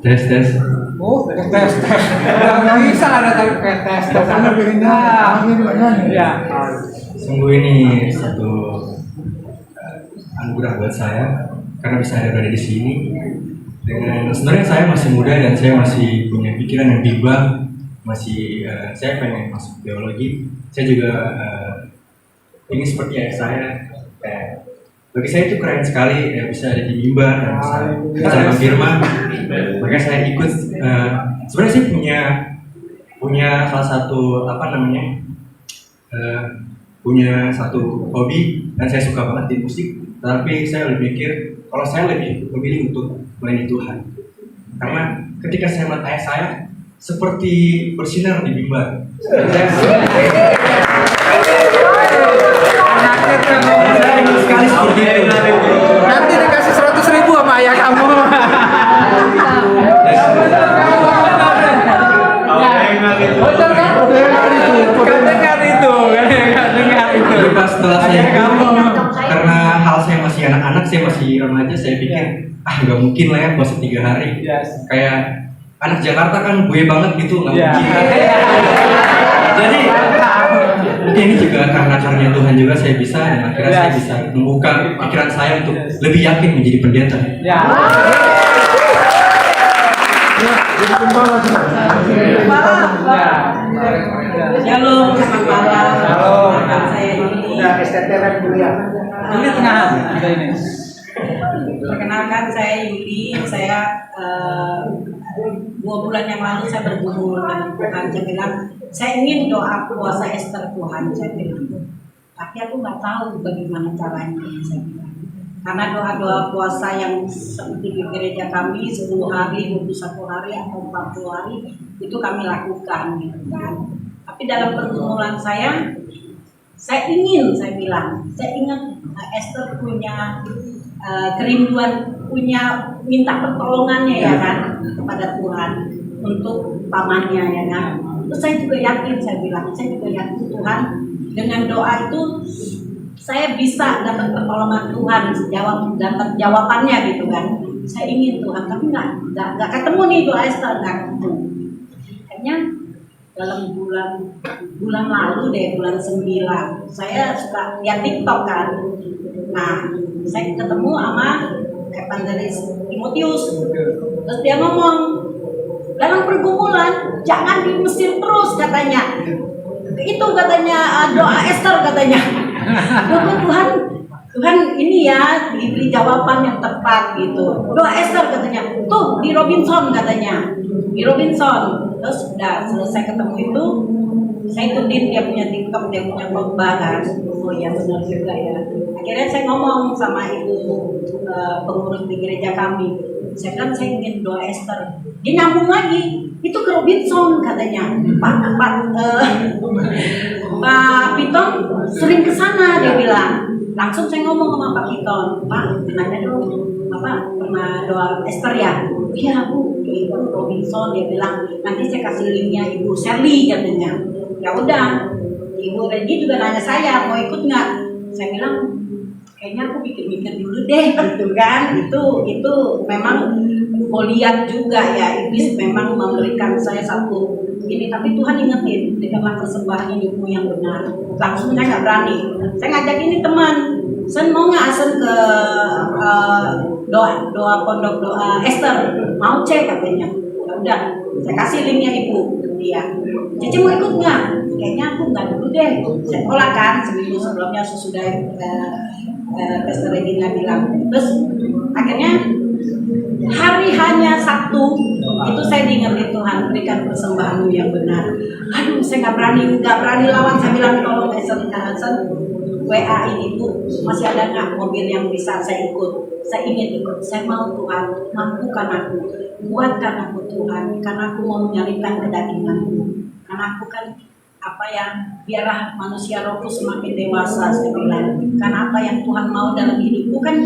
Speaker 11: Tes.
Speaker 1: Oh, tes. Nggak bisa ada tes.
Speaker 7: Karena begini,
Speaker 1: Ya.
Speaker 11: Sungguh ini satu anugerah buat saya karena bisa ada di sini. Dengan sebenarnya saya masih muda dan saya masih punya pikiran yang bimbang, saya pengen masuk biologi. Saya juga
Speaker 12: ingin seperti ayah saya. Bagi saya itu keren sekali bisa ada di mimbar dan bisa firman. Makanya saya ikut. Sebenarnya saya punya salah satu punya satu hobi dan saya suka banget di musik. Tapi saya lebih mikir kalau saya lebih memilih untuk melayani Tuhan. Karena ketika saya melihat ayah saya seperti bersinar di mimbar. Saya ingin sekali seperti itu.
Speaker 1: Nanti dikasih 100.000 sama ayah kamu.
Speaker 12: Tapi setelah saya karena hal saya masih anak-anak, saya masih remaja, saya pikir nggak mungkin lah ya puasa 3 hari. Kayak anak Jakarta kan gue banget gitu, nggak mungkin. Jadi mungkin ini juga karena karunia Tuhan juga saya bisa, dan akhirnya saya bisa membuka pikiran saya untuk lebih yakin menjadi pendeta.
Speaker 3: Shalom, selamat malam. Shalom. Saya ini.
Speaker 1: Ini tengah kita ini.
Speaker 3: Perkenalkan saya Yuli. Saya 2 bulan yang lalu saya bergumul dengan Tuhan. Saya bilang saya ingin doa puasa Ester Tuhan. Saya bilang, tapi aku nggak tahu bagaimana caranya. Saya bilang. Karena doa-doa puasa yang seperti di gereja kami 10 hari, 21 hari atau 40 hari itu kami lakukan gitu kan. Tapi dalam pergumulan saya ingin, saya bilang, saya ingat Esther punya kerinduan, punya minta pertolongannya ya kan kepada Tuhan untuk pamannya ya kan. Terus saya juga yakin, saya bilang, saya juga yakin Tuhan dengan doa itu saya bisa dapat pertolongan Tuhan, dapat jawabannya gitu kan. Saya ingin Tuhan, tapi nggak ketemu nih doa Esther, nggak ketemu. Kayaknya dalam bulan lalu deh, bulan 9, saya suka lihat TikTok kan. Nah, saya ketemu sama Evangelis Timotius, terus dia ngomong dalam pergumulan jangan di Mesir terus katanya. Itu katanya doa Esther katanya. Tuhan ini ya diberi jawaban yang tepat gitu. Doa Esther katanya. Tuh di Robinson katanya. Di Robinson. Terus udah selesai ketemu itu, saya ikutin dia punya TikTok, dia punya khotbah kan. Oh ya benar juga ya. Akhirnya saya ngomong sama ibu pengurus di gereja kami. Saya bilang saya ingin doa Esther. Dia nyambung lagi. Itu ke Robinson katanya. Pak Piton sering ke sana dia bilang. Langsung saya ngomong sama Pak Piton, Pak, nanya dong, pernah doa Esther ya? Iya Bu, itu Robinson dia bilang. Nanti saya kasih linknya Ibu Sally katanya. Ya udah, Ibu Regi juga nanya saya mau ikut nggak? Saya bilang kayaknya aku pikir-pikir dulu deh gitu kan. Itu memang mau lihat juga ya, iblis memang memberikan saya satu ini, tapi Tuhan ingetin dengan persembahan hidupmu yang benar. Langsung saya nggak berani. Saya ngajak ini teman, Sen mau nggak Sen ke doa pondok doa Esther? Mau cek katanya. Ya udah, saya kasih linknya Ibu. Iya. Cici mau ikut nggak? Kayaknya aku nggak dulu deh. Saya tolak kan seminggu sebelumnya sesudah Pastor Regina bilang. Terus akhirnya hari hanya Sabtu itu saya diingetin Tuhan, berikan persembahanmu yang benar. Aduh, saya nggak berani lawan. Saya bilang tolong Hasan WA ini Bu, masih ada nggak mobil yang bisa saya ikut? Saya ingin ikut. Saya mau Tuhan, mampukan aku, kuatkan aku Tuhan, karena aku mau menyalibkan kedaginganku. Karena aku kan biarlah manusia rohku semakin dewasa, saya bilang. Karena apa yang Tuhan mau dalam hidupku kan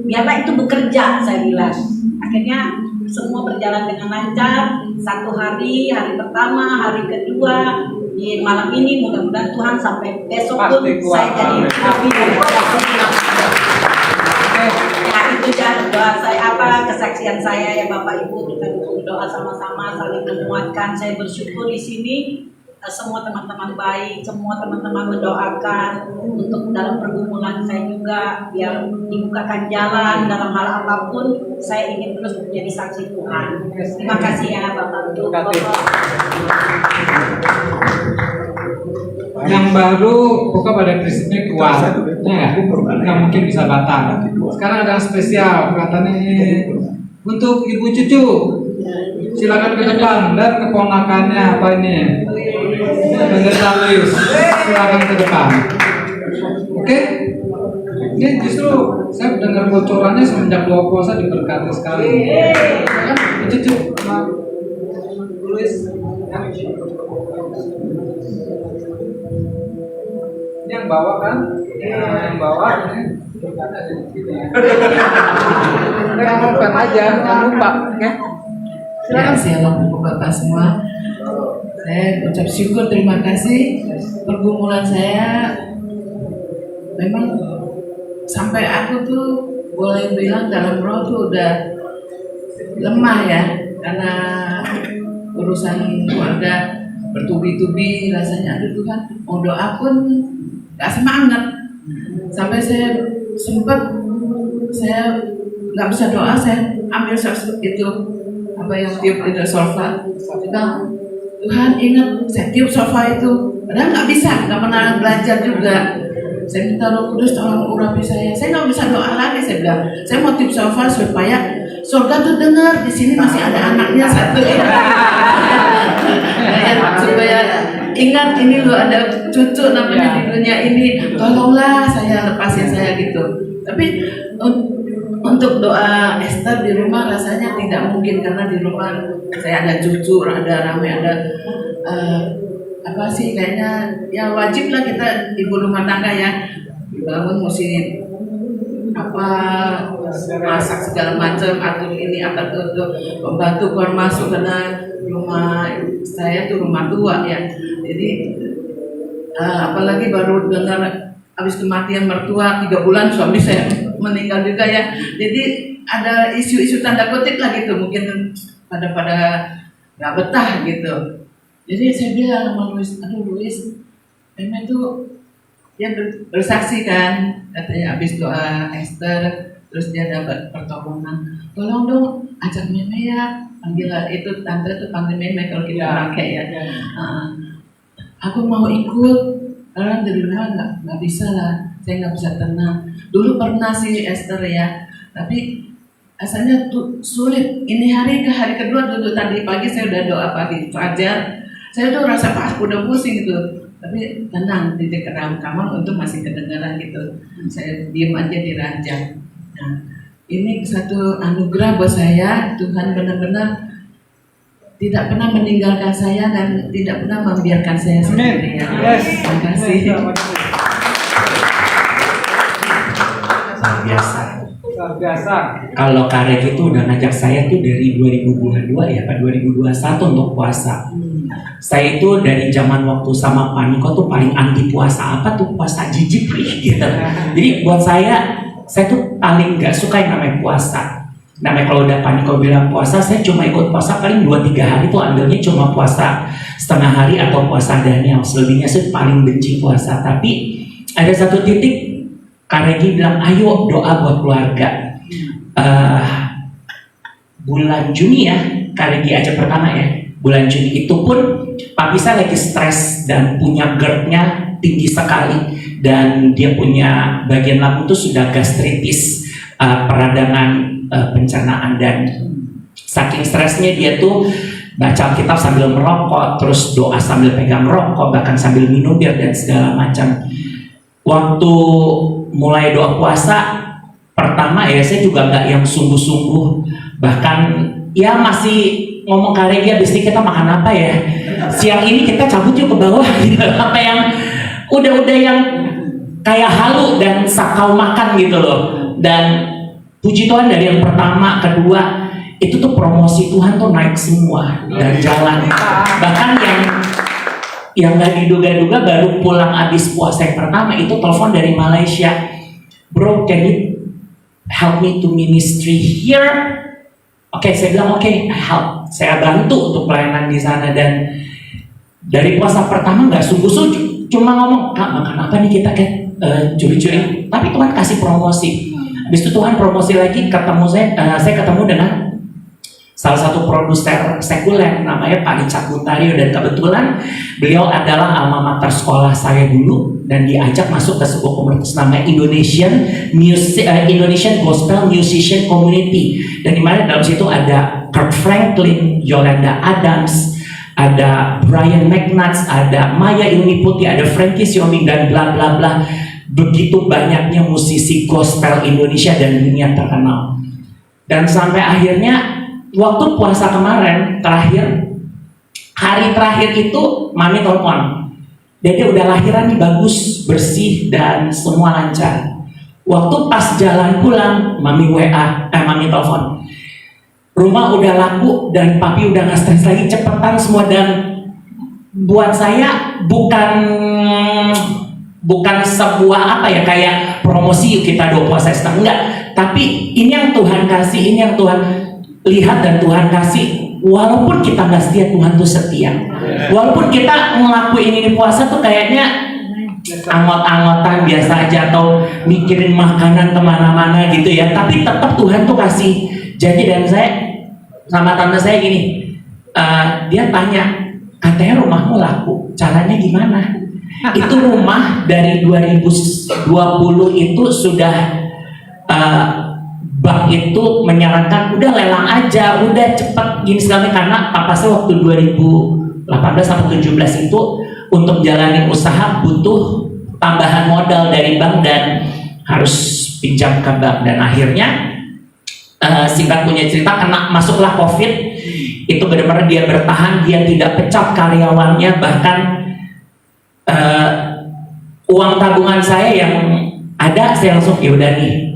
Speaker 3: biarlah itu bekerja, saya bilang. Akhirnya semua berjalan dengan lancar. 1 hari pertama, hari kedua, di malam ini mudah-mudahan Tuhan sampai besok pun saya jadi nabi daripada Nah itu ya doa saya kesaksian saya ya Bapak Ibu, kita doa sama-sama saling menguatkan. Saya bersyukur di sini semua teman-teman baik, semua teman-teman mendoakan untuk dalam pergumulan saya juga biar dibukakan jalan dalam hal apapun. Saya ingin terus menjadi saksi Tuhan. Terima kasih ya Bapak.
Speaker 1: Yang baru pokoknya pada prinsipnya kuat, ya nggak mungkin bisa batal. Sekarang ada yang spesial, katanya untuk ibu cucu. Silakan ke depan dan keponakannya apa ini? Pendeta Luis, silakan ke depan. Oke? Ini justru saya dengar bocorannya semenjak 2 puasa diberkati sekali. Kan cucu sama Luis. Ini yang bawa kan? Yang bawa ini. Kita ngomongkan aja, jangan lupa, ya.
Speaker 13: Ya, shalom Bapak semua. Saya ucap syukur, terima kasih. Pergumulan saya memang sampai aku tuh boleh bilang dalam roh tuh udah lemah ya, karena urusan keluarga bertubi-tubi rasanya. Aduh Tuhan, mau doa pun gak semangat. Sampai saya sempat saya nggak bisa doa, saya ambil itu apa yang tiup itu sofa, bilang Tuhan ingat saya tiup sofa itu, padahal nggak bisa, nggak pernah belajar juga. Saya minta Roh Kudus tolong urapi saya nggak bisa doa lagi. Saya bilang saya mau tiup sofa supaya surga tuh dengar di sini masih ada anaknya satu ya. Supaya ingat ini loh ada cucu namanya di dunia ini, tolonglah saya lepasin saya gitu. Tapi untuk doa Esther di rumah rasanya tidak mungkin, karena di rumah saya ada cucu, ada ramai, ada apa sih kayaknya ya wajib lah kita ibu rumah tangga ya, bangun mesti apa masak segala macam, atur ini atur itu, pembantu keluar masuk, karena rumah saya tuh rumah tua ya. Jadi apalagi baru dengar habis kematian mertua 3 bulan suami saya meninggal juga ya. Jadi ada isu-isu tanda kutip lah gitu, mungkin pada nggak betah gitu. Jadi saya bilang sama Luis, aduh Luis, Meme tuh dia bersaksi kan, katanya habis doa Esther terus dia dapat pertolongan. Tolong dong ajak Meme ya, panggil itu tante tuh panggil Meme kalau kita pakai ya. Aku mau ikut, karena di rumah nggak bisa lah, saya nggak bisa tenang. Dulu pernah sih Esther ya, tapi asalnya tuh sulit. Ini hari kedua dulu, tadi pagi saya udah doa pagi fajar, saya tuh rasa aku udah pusing gitu, tapi tenang di dekat kamar untuk masih kedengaran gitu. Saya diem aja di ranjang. Nah, ini satu anugerah buat saya. Tuhan benar-benar tidak pernah meninggalkan saya dan tidak pernah membiarkan saya sendirian. Terima kasih.
Speaker 14: Luar biasa.
Speaker 1: Luar biasa.
Speaker 14: Kalau Karek itu udah ngajak saya tuh dari 2022 ya, Pak, 2021 untuk puasa. Saya itu dari zaman waktu sama Paniko tuh paling anti puasa. Apa tuh puasa jijik gitu. Jadi buat saya tuh paling nggak suka yang namanya puasa. Namanya kalau udah Paniko bilang puasa, saya cuma ikut puasa paling 2-3 hari tuh ambilnya cuma puasa setengah hari atau puasa Daniel. Selebihnya sih paling benci puasa. Tapi ada satu titik Karegi bilang, ayo doa buat keluarga. Bulan Juni ya, Karegi aja pertama ya. Bulan Juni itu pun Pak Bisa lagi stres dan punya GERD-nya tinggi sekali. Dan dia punya bagian lambung tuh sudah gastritis, peradangan pencernaan, dan saking stresnya dia tuh baca Alkitab sambil merokok, terus doa sambil pegang rokok, bahkan sambil minum bir dan segala macam. Waktu mulai doa puasa pertama ya, saya juga nggak yang sungguh-sungguh, bahkan ya masih ngomong Karegi abis ini kita makan apa ya, siang ini kita cabut yuk ke bawah gitu, apa yang udah yang kayak halu dan sakau makan gitu loh. Dan puji Tuhan dari yang pertama, kedua itu tuh promosi Tuhan tuh naik semua dan jalan. Bahkan yang nggak diduga-duga baru pulang abis puasa yang pertama itu telepon dari Malaysia, bro, can you help me to ministry here? Oke, saya bilang oke, help, saya bantu untuk pelayanan di sana. Dan dari puasa pertama nggak sungguh-sungguh, cuma ngomong, Kak, makan apa nih kita kan, curi-curi. Tapi Tuhan kasih promosi. Habis itu Tuhan promosi lagi, ketemu saya ketemu dengan salah satu produser sekuler namanya Pak Richard Buntario, dan kebetulan beliau adalah alma mater sekolah saya dulu, dan diajak masuk ke sebuah komunitas namanya Indonesian Gospel Musician Community, dan dimana dalam situ ada Kirk Franklin, Yolanda Adams, ada Brian McNutt, ada Maya Ilmi Putih, ada Frankie Xioming, dan bla bla bla. Begitu banyaknya musisi gospel Indonesia dan dunia terkenal. Dan sampai akhirnya waktu puasa kemarin hari terakhir itu mami telepon, Dede udah lahiran nih, bagus, bersih, dan semua lancar. Waktu pas jalan pulang, mami telepon, rumah udah laku dan papi udah gak stres lagi, cepetan semua. Dan buat saya bukan sebuah kayak promosi yuk kita doa puasa Esther, enggak, tapi ini yang Tuhan kasih, ini yang Tuhan lihat dan Tuhan kasih. Walaupun kita nggak setia, Tuhan tuh setia. Walaupun kita ngelakuin ini puasa tuh kayaknya angot-angotan biasa aja, atau mikirin makanan kemana-mana gitu ya, tapi tetap Tuhan tuh kasih janji. Dan saya sama tante saya gini, dia tanya, katanya rumahmu laku, caranya gimana? Itu rumah dari 2020 itu sudah bank itu menyarankan udah lelang aja, udah cepet gini sekali, karena papa saya waktu 2018 sampai 17 itu untuk jalanin usaha butuh tambahan modal dari bank dan harus pinjam ke bank. Dan akhirnya singkat punya cerita, masuklah COVID, itu benar-benar dia bertahan, dia tidak pecat karyawannya, bahkan uang tabungan saya yang ada saya langsung yaudah nih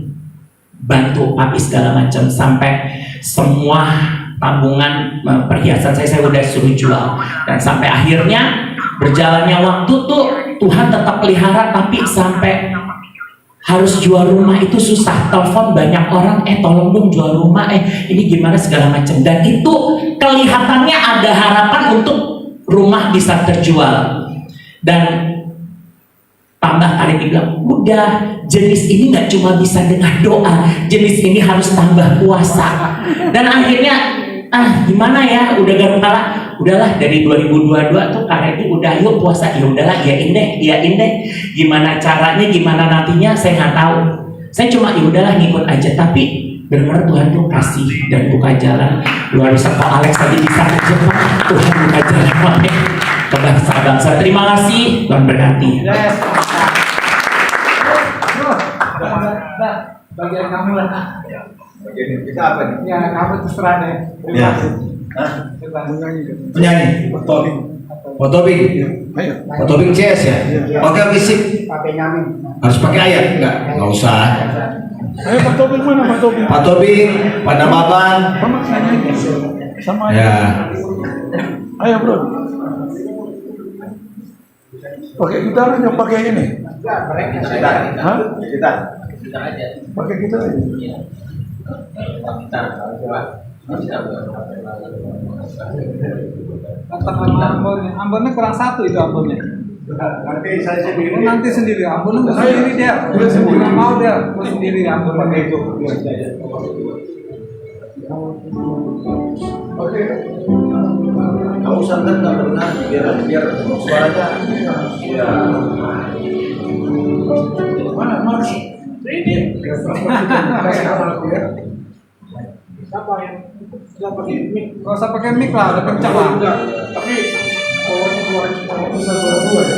Speaker 14: bantu papi segala macam, sampai semua tabungan perhiasan saya udah suruh jual. Dan sampai akhirnya berjalannya waktu tuh Tuhan tetap pelihara, tapi sampai harus jual rumah itu susah, telepon banyak orang, tolong dong jual rumah, ini gimana segala macam. Dan itu kelihatannya ada harapan untuk rumah bisa terjual. Dan tambah kali dibilang, udah jenis ini nggak cuma bisa dengan doa, jenis ini harus tambah puasa. Dan akhirnya gimana ya, udah gak kalah, udahlah dari 2022 tuh karena udah yuk puasa, ya udahlah iyain deh, gimana caranya, gimana nantinya saya nggak tahu. Saya cuma ya udahlah ngikut aja, tapi benar-benar Tuhan tuh kasih dan buka jalan. Luar biasa, Pak Alex tadi bisa Jepang, Tuhan buka jalan ke bangsa-bangsa. Terima kasih, Tuhan berkati.
Speaker 1: Bagian kamu lah.
Speaker 2: Bagian kita apa nih?
Speaker 1: Ya, kamu terserah deh.
Speaker 2: Ya. Penyanyi, Fotobing CS ya? Oke, sip.
Speaker 1: Pakai nyamin.
Speaker 2: Harus pakai ayat? Enggak usah.
Speaker 7: Ayo Pak Tobing mana Pak Tobing?
Speaker 2: Pak Tobing, Pak Namaban.
Speaker 7: Sama
Speaker 2: ya.
Speaker 7: Ayo bro. Pakai gitar aja, pakai ini. Hah?
Speaker 2: Gitar.
Speaker 7: Pakai gitar aja.
Speaker 1: Ambonnya kurang satu itu ambonnya.
Speaker 2: Nanti saya sendiri.
Speaker 1: Nanti sendiri, ambonnya nggak sendiri dia. Nggak mau dia, mau sendiri ambon pakai itu.
Speaker 2: Oke. Kamu santai nggak benar, biar suaranya. Ya. Mana? Ini.
Speaker 1: Siapa yang sudah pakai mic? Nggak usah pakai mic lah, udah kencang lah.
Speaker 7: Tapi kalau bisa suara dua ya.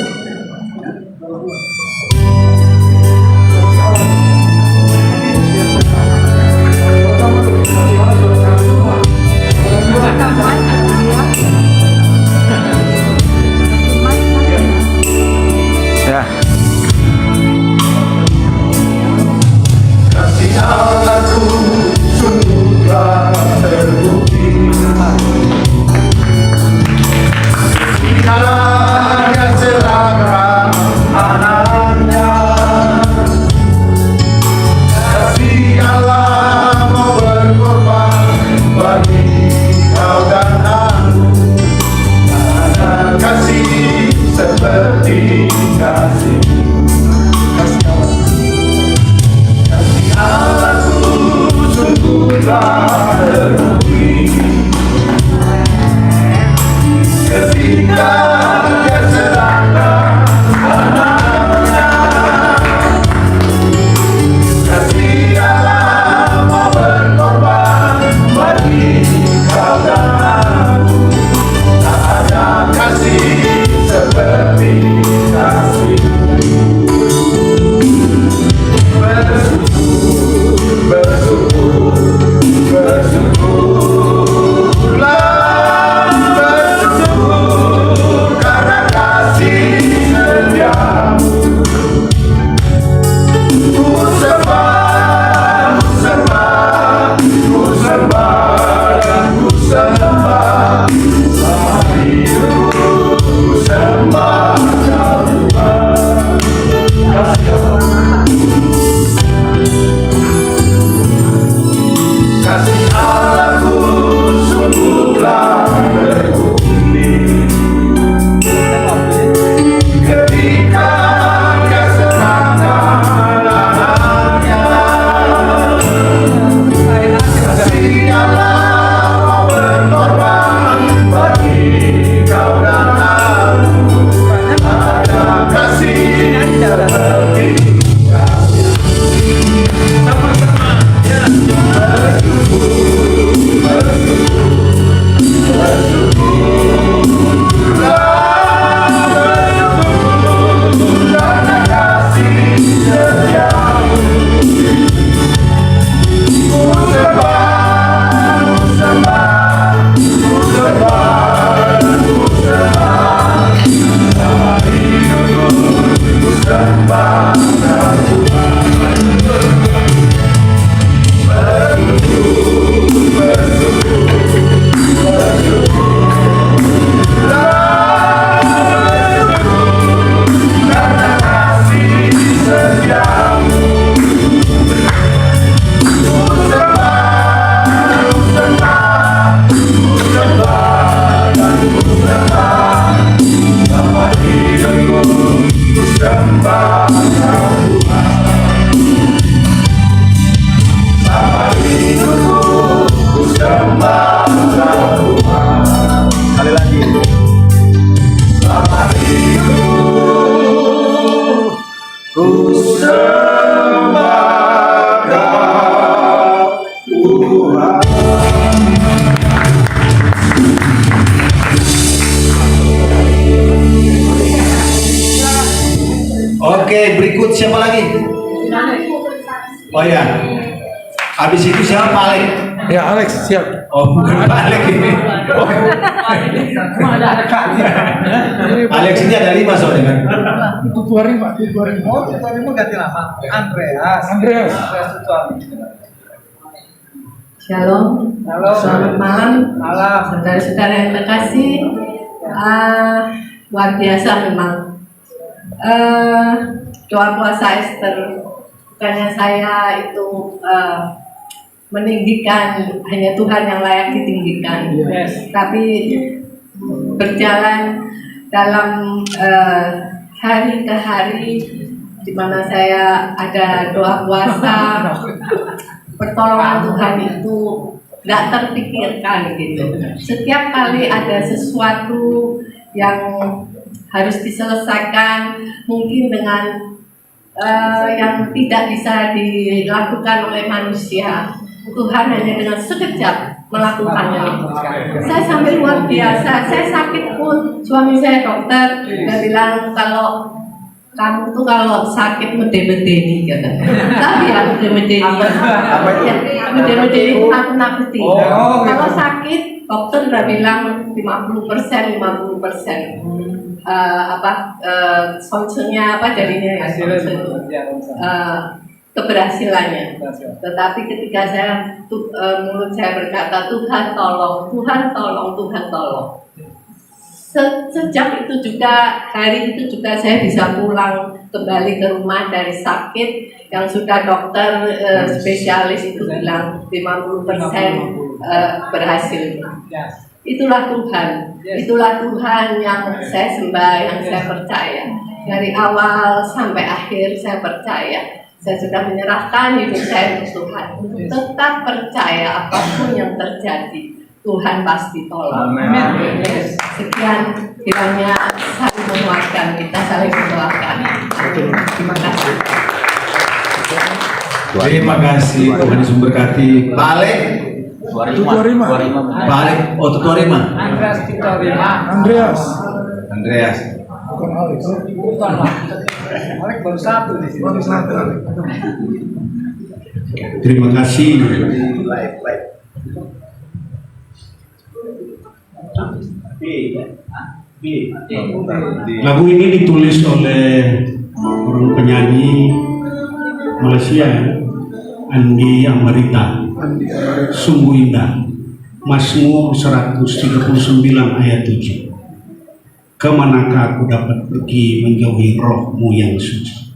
Speaker 2: Ya.
Speaker 15: Kasih Allahku sungguhlah terbukti. Hanya selama anaknya, kasih Allah mau berkorban bagi kau dan aku. Karena kasih seperti kasih Allahku sungguhlah terbukti. ketika Dia serahkan anaknya. Kasih Allah mau berkorban bagi kau dan aku. Tak ada kasih seperti kasih. Bersyukur, bersyukurlah, bersyukur karena kasih setiamu. Ku sembah, ku sembah, ku sembah dan ku sembah. Sama hidupku ku sembah Tuhan. Kasih Allahku sungguhlah berbudi ketika Dia serahkan anaknya. Kasih Allah mau berkorban bagi kau dan aku. Ada kasih seperti
Speaker 2: Oke, berikut siapa lagi? Oh ya, habis itu siapa Alex?
Speaker 7: Ya Alex siap.
Speaker 2: Oh bukan Pak Alex ini. Alex ini ada 5 soalnya kan?
Speaker 7: Tutuari Pak, tutuari.
Speaker 16: Oh, tutuari mau ganti nama. Andreas.
Speaker 7: Andreas.
Speaker 9: Shalom.
Speaker 16: Halo.
Speaker 9: Selamat malam.
Speaker 16: Malam.
Speaker 9: Saudara-saudara yang terkasih. Luar biasa memang. Doa puasa Esther, bukannya saya itu meninggikan hanya Tuhan yang layak ditinggikan, tapi berjalan dalam hari ke hari di mana saya ada doa puasa, pertolongan Tuhan itu nggak terpikirkan gitu. Setiap kali ada sesuatu yang harus diselesaikan mungkin dengan yang tidak bisa dilakukan oleh manusia, Tuhan hanya dengan sekejap melakukannya. Saya sampai luar biasa, saya sakit pun suami saya dokter, dia bilang kalau kamu tuh kalau sakit mede-medeni katanya. Tapi ya mede-medeni. Mede-medeni itu nakut-nakuti. Kalau sakit dokter udah bilang 50%. Sonsennya apa jadinya ya, keberhasilannya. Tetapi ketika saya mulut saya berkata Tuhan tolong, Tuhan tolong, Tuhan tolong. Sejak itu juga, hari itu juga saya bisa pulang kembali ke rumah dari sakit yang sudah dokter spesialis itu bilang 50% berhasil. Itulah Tuhan, itulah Tuhan yang saya sembah, yang saya percaya. Dari awal sampai akhir saya percaya. Saya sudah menyerahkan hidup saya untuk Tuhan. Tetap percaya apapun yang terjadi, Tuhan pasti tolong. Amin.
Speaker 13: Sekian, kiranya saling menguatkan, kita saling mendoakan. Terima kasih.
Speaker 2: Terima kasih, Tuhan Yesus memberkati. Balik. Balik. Oh, Tutua Rima.
Speaker 16: Andreas Tito Rima.
Speaker 2: Andreas.
Speaker 16: Bukan Alex. Bukan lah. Alex baru satu di sini. Baru satu.
Speaker 10: Terima kasih. Lagu ini ditulis oleh orang penyanyi Malaysia, Andi Amrita. Sungguh indah. Mazmur 139 ayat 7. Kemanakah aku dapat pergi menjauhi rohmu yang suci?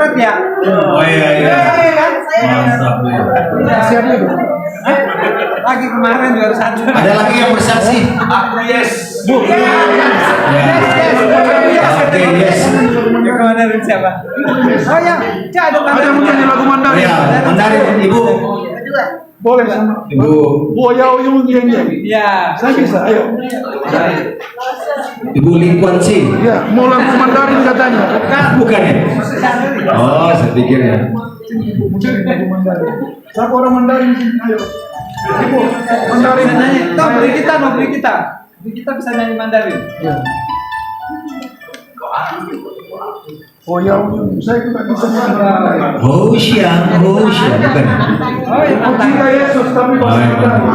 Speaker 16: Ustadz ya.
Speaker 2: Oh iya iya.
Speaker 16: Kan saya.
Speaker 2: Mantap ya.
Speaker 16: Siap itu. Lagi kemarin juara 1.
Speaker 2: Ada lagi yang bersaksi?
Speaker 16: Yes. Bu.
Speaker 2: Oke, yes.
Speaker 16: Yang Mandarin siapa? Oh ya, ada
Speaker 7: Ada mungkin lagu Mandarin.
Speaker 2: Ya, Mandarin Ibu.
Speaker 7: Boleh sama
Speaker 2: Ibu.
Speaker 7: Boyau yung geng-geng.
Speaker 16: Ya.
Speaker 7: Saya bisa, ayo.
Speaker 2: Ibu Lingkuan sih.
Speaker 7: Ya, mau lagu Mandarin katanya.
Speaker 2: Bukan ya? Oh, saya pikir ya.
Speaker 7: Lagu Mandarin. Siapa orang Mandarin sini? Ayo. Ibu, Mandarin.
Speaker 16: Tahu beri kita, mau beri kita. Beri kita bisa nyanyi Mandarin.
Speaker 7: Ya. Boyau yung, saya juga bisa nyanyi Mandarin.
Speaker 2: Hosya, bukan ya?
Speaker 16: Oh, ya,
Speaker 7: Cinta Yesus tapi bahasa Mandarin.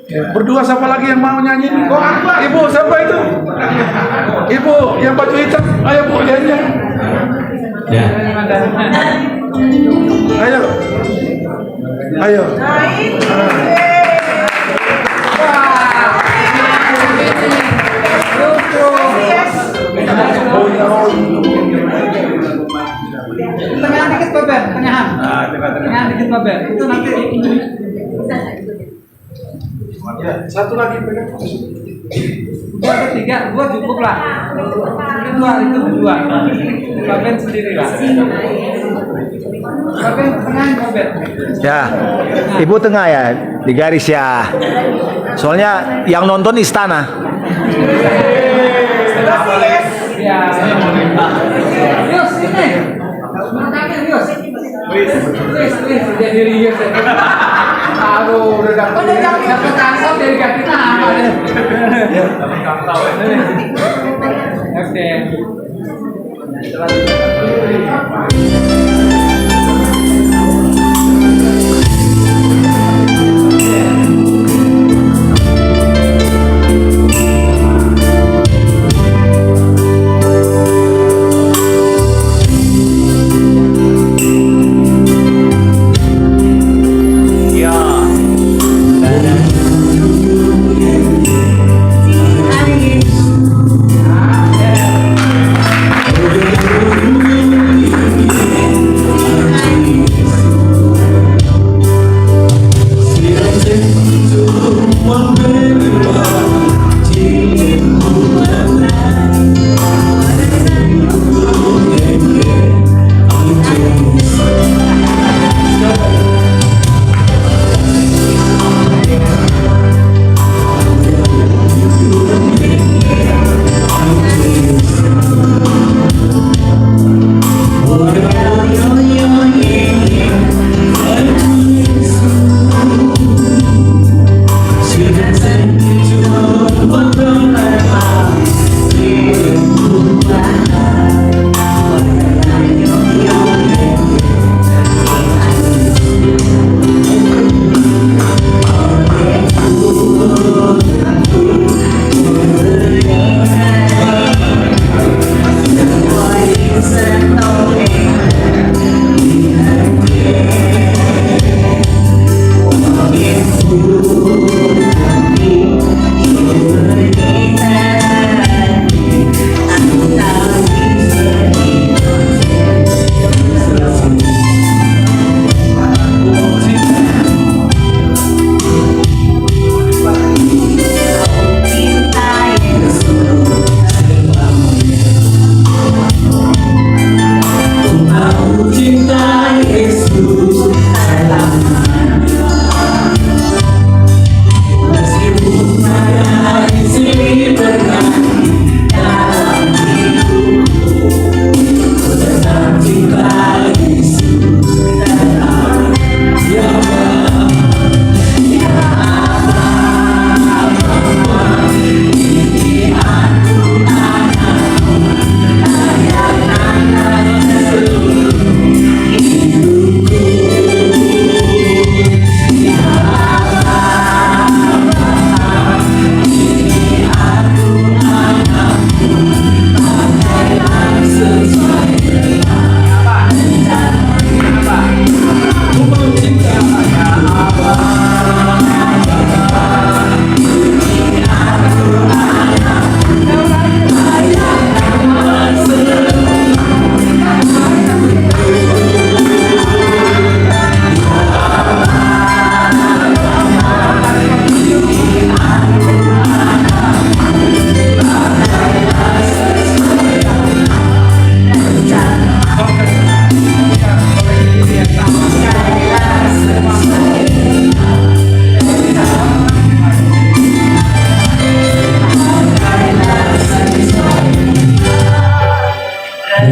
Speaker 7: Berdua siapa lagi yang mau nyanyi? Oh, Ibu siapa itu? Ibu yang baju hitam. Ayo Bu nyanyi.
Speaker 2: Ya.
Speaker 7: Ayo. Ayo.
Speaker 16: Tengahan dikit Bapak, tengahan. Tengahan dikit Bapak. Itu nanti.
Speaker 7: Ya, satu lagi pegang.
Speaker 16: Dua atau tiga, dua cukup lah. Ini dua, itu dua. Bapak sendiri lah. Bapak tengahan Bapak.
Speaker 17: Ya, Ibu tengah ya, di garis ya. Soalnya yang nonton istana.
Speaker 16: Ya. Yus, ini. Yus. Please, jadi Yus. Aduh, udah dapat kantong dari kita apa deh. Oke.
Speaker 15: Yeah.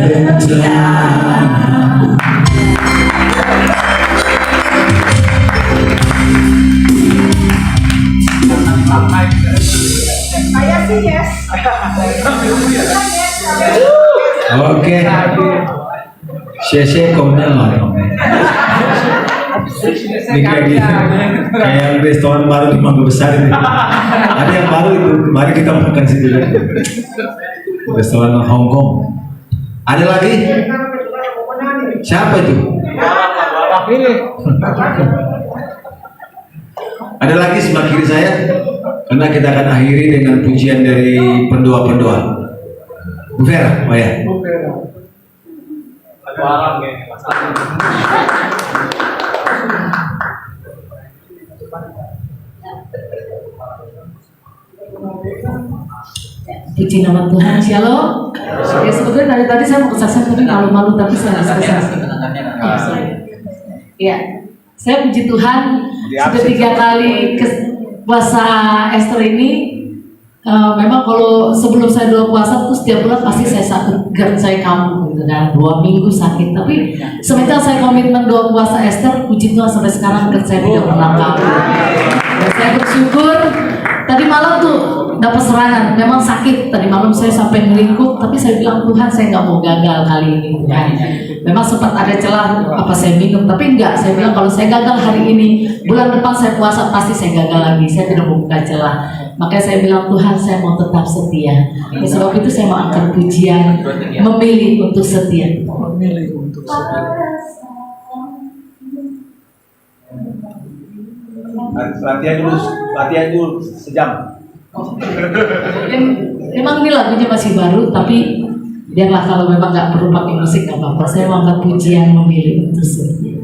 Speaker 10: bencana.
Speaker 3: Saya sih yes.
Speaker 2: Oke. Saya komentar lah. Ini kayak restoran baru di Mangga Besar ini. Ada yang baru itu, mari kita makan situ. Restoran Hong Kong. Ada lagi? Siapa itu? Ada lagi sebelah kiri saya? Karena kita akan akhiri dengan pujian dari pendoa-pendoa. Bu Vera, oh ya.
Speaker 18: Puji nama Tuhan, Shalom. Ya sebetulnya dari tadi saya mau kesaksian tapi malu-malu tapi saya nggak kesaksian. Ya, saya puji Tuhan sudah 3 kali puasa Esther ini. Memang kalau sebelum saya 2 puasa tuh setiap bulan pasti saya sakit, GERD saya kambuh gitu kan, 2 minggu sakit. Tapi semenjak saya komitmen 2 puasa Esther, puji Tuhan sampai sekarang GERD saya tidak pernah kambuh. Dan saya bersyukur. Tadi malam tuh dapat serangan, memang sakit. Tadi malam saya sampai ngelingkup, tapi saya bilang Tuhan saya nggak mau gagal kali ini. Tuhan. Memang sempat ada celah apa saya minum, tapi enggak. Saya bilang kalau saya gagal hari ini, bulan depan saya puasa pasti saya gagal lagi. Saya tidak mau buka celah. Makanya saya bilang Tuhan saya mau tetap setia. Oleh sebab itu saya mau angkat pujian, memilih untuk setia.
Speaker 7: Memilih untuk setia.
Speaker 17: Latihan dulu sejam.
Speaker 18: Memang ini lagunya masih baru, tapi biarlah kalau memang nggak perlu pakai musik nggak apa-apa. Saya mau angkat pujian, memilih untuk setia.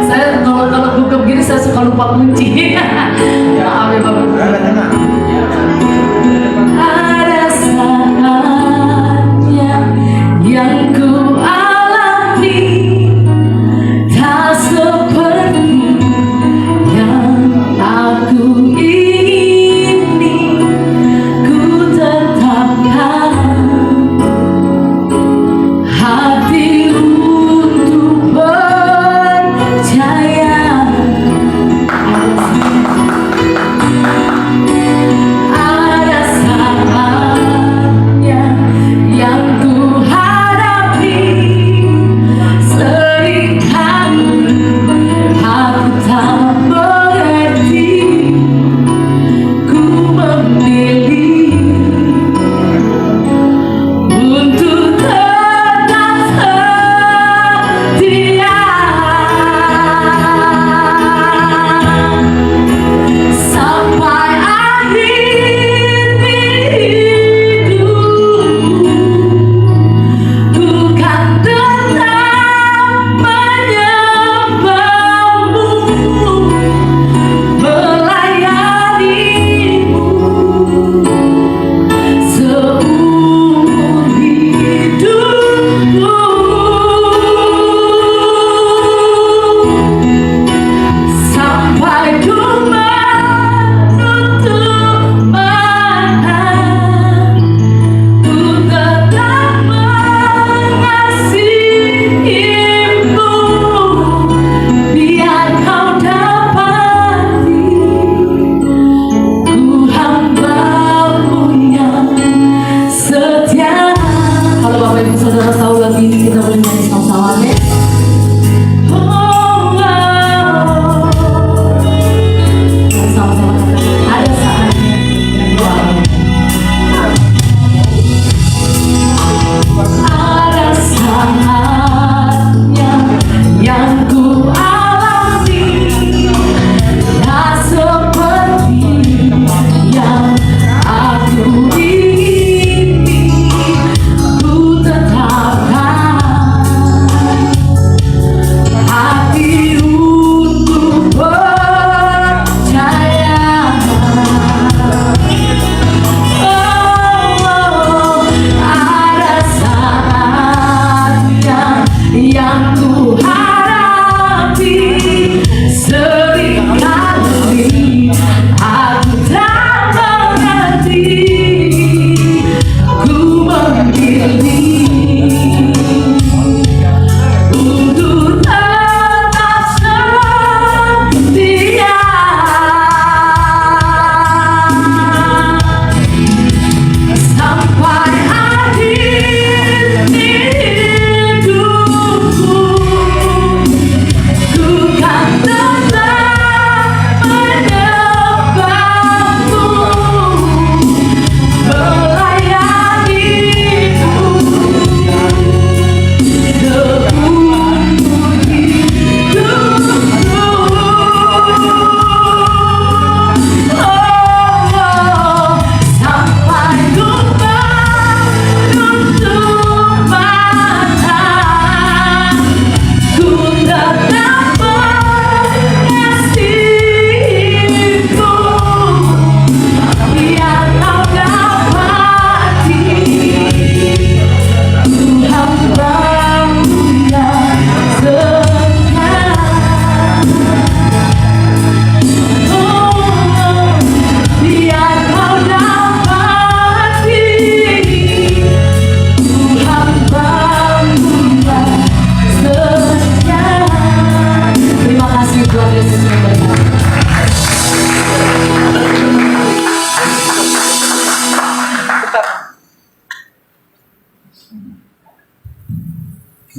Speaker 18: Saya kalau buka begini saya suka lupa kunci. Maaf ya Bapak. Ada saat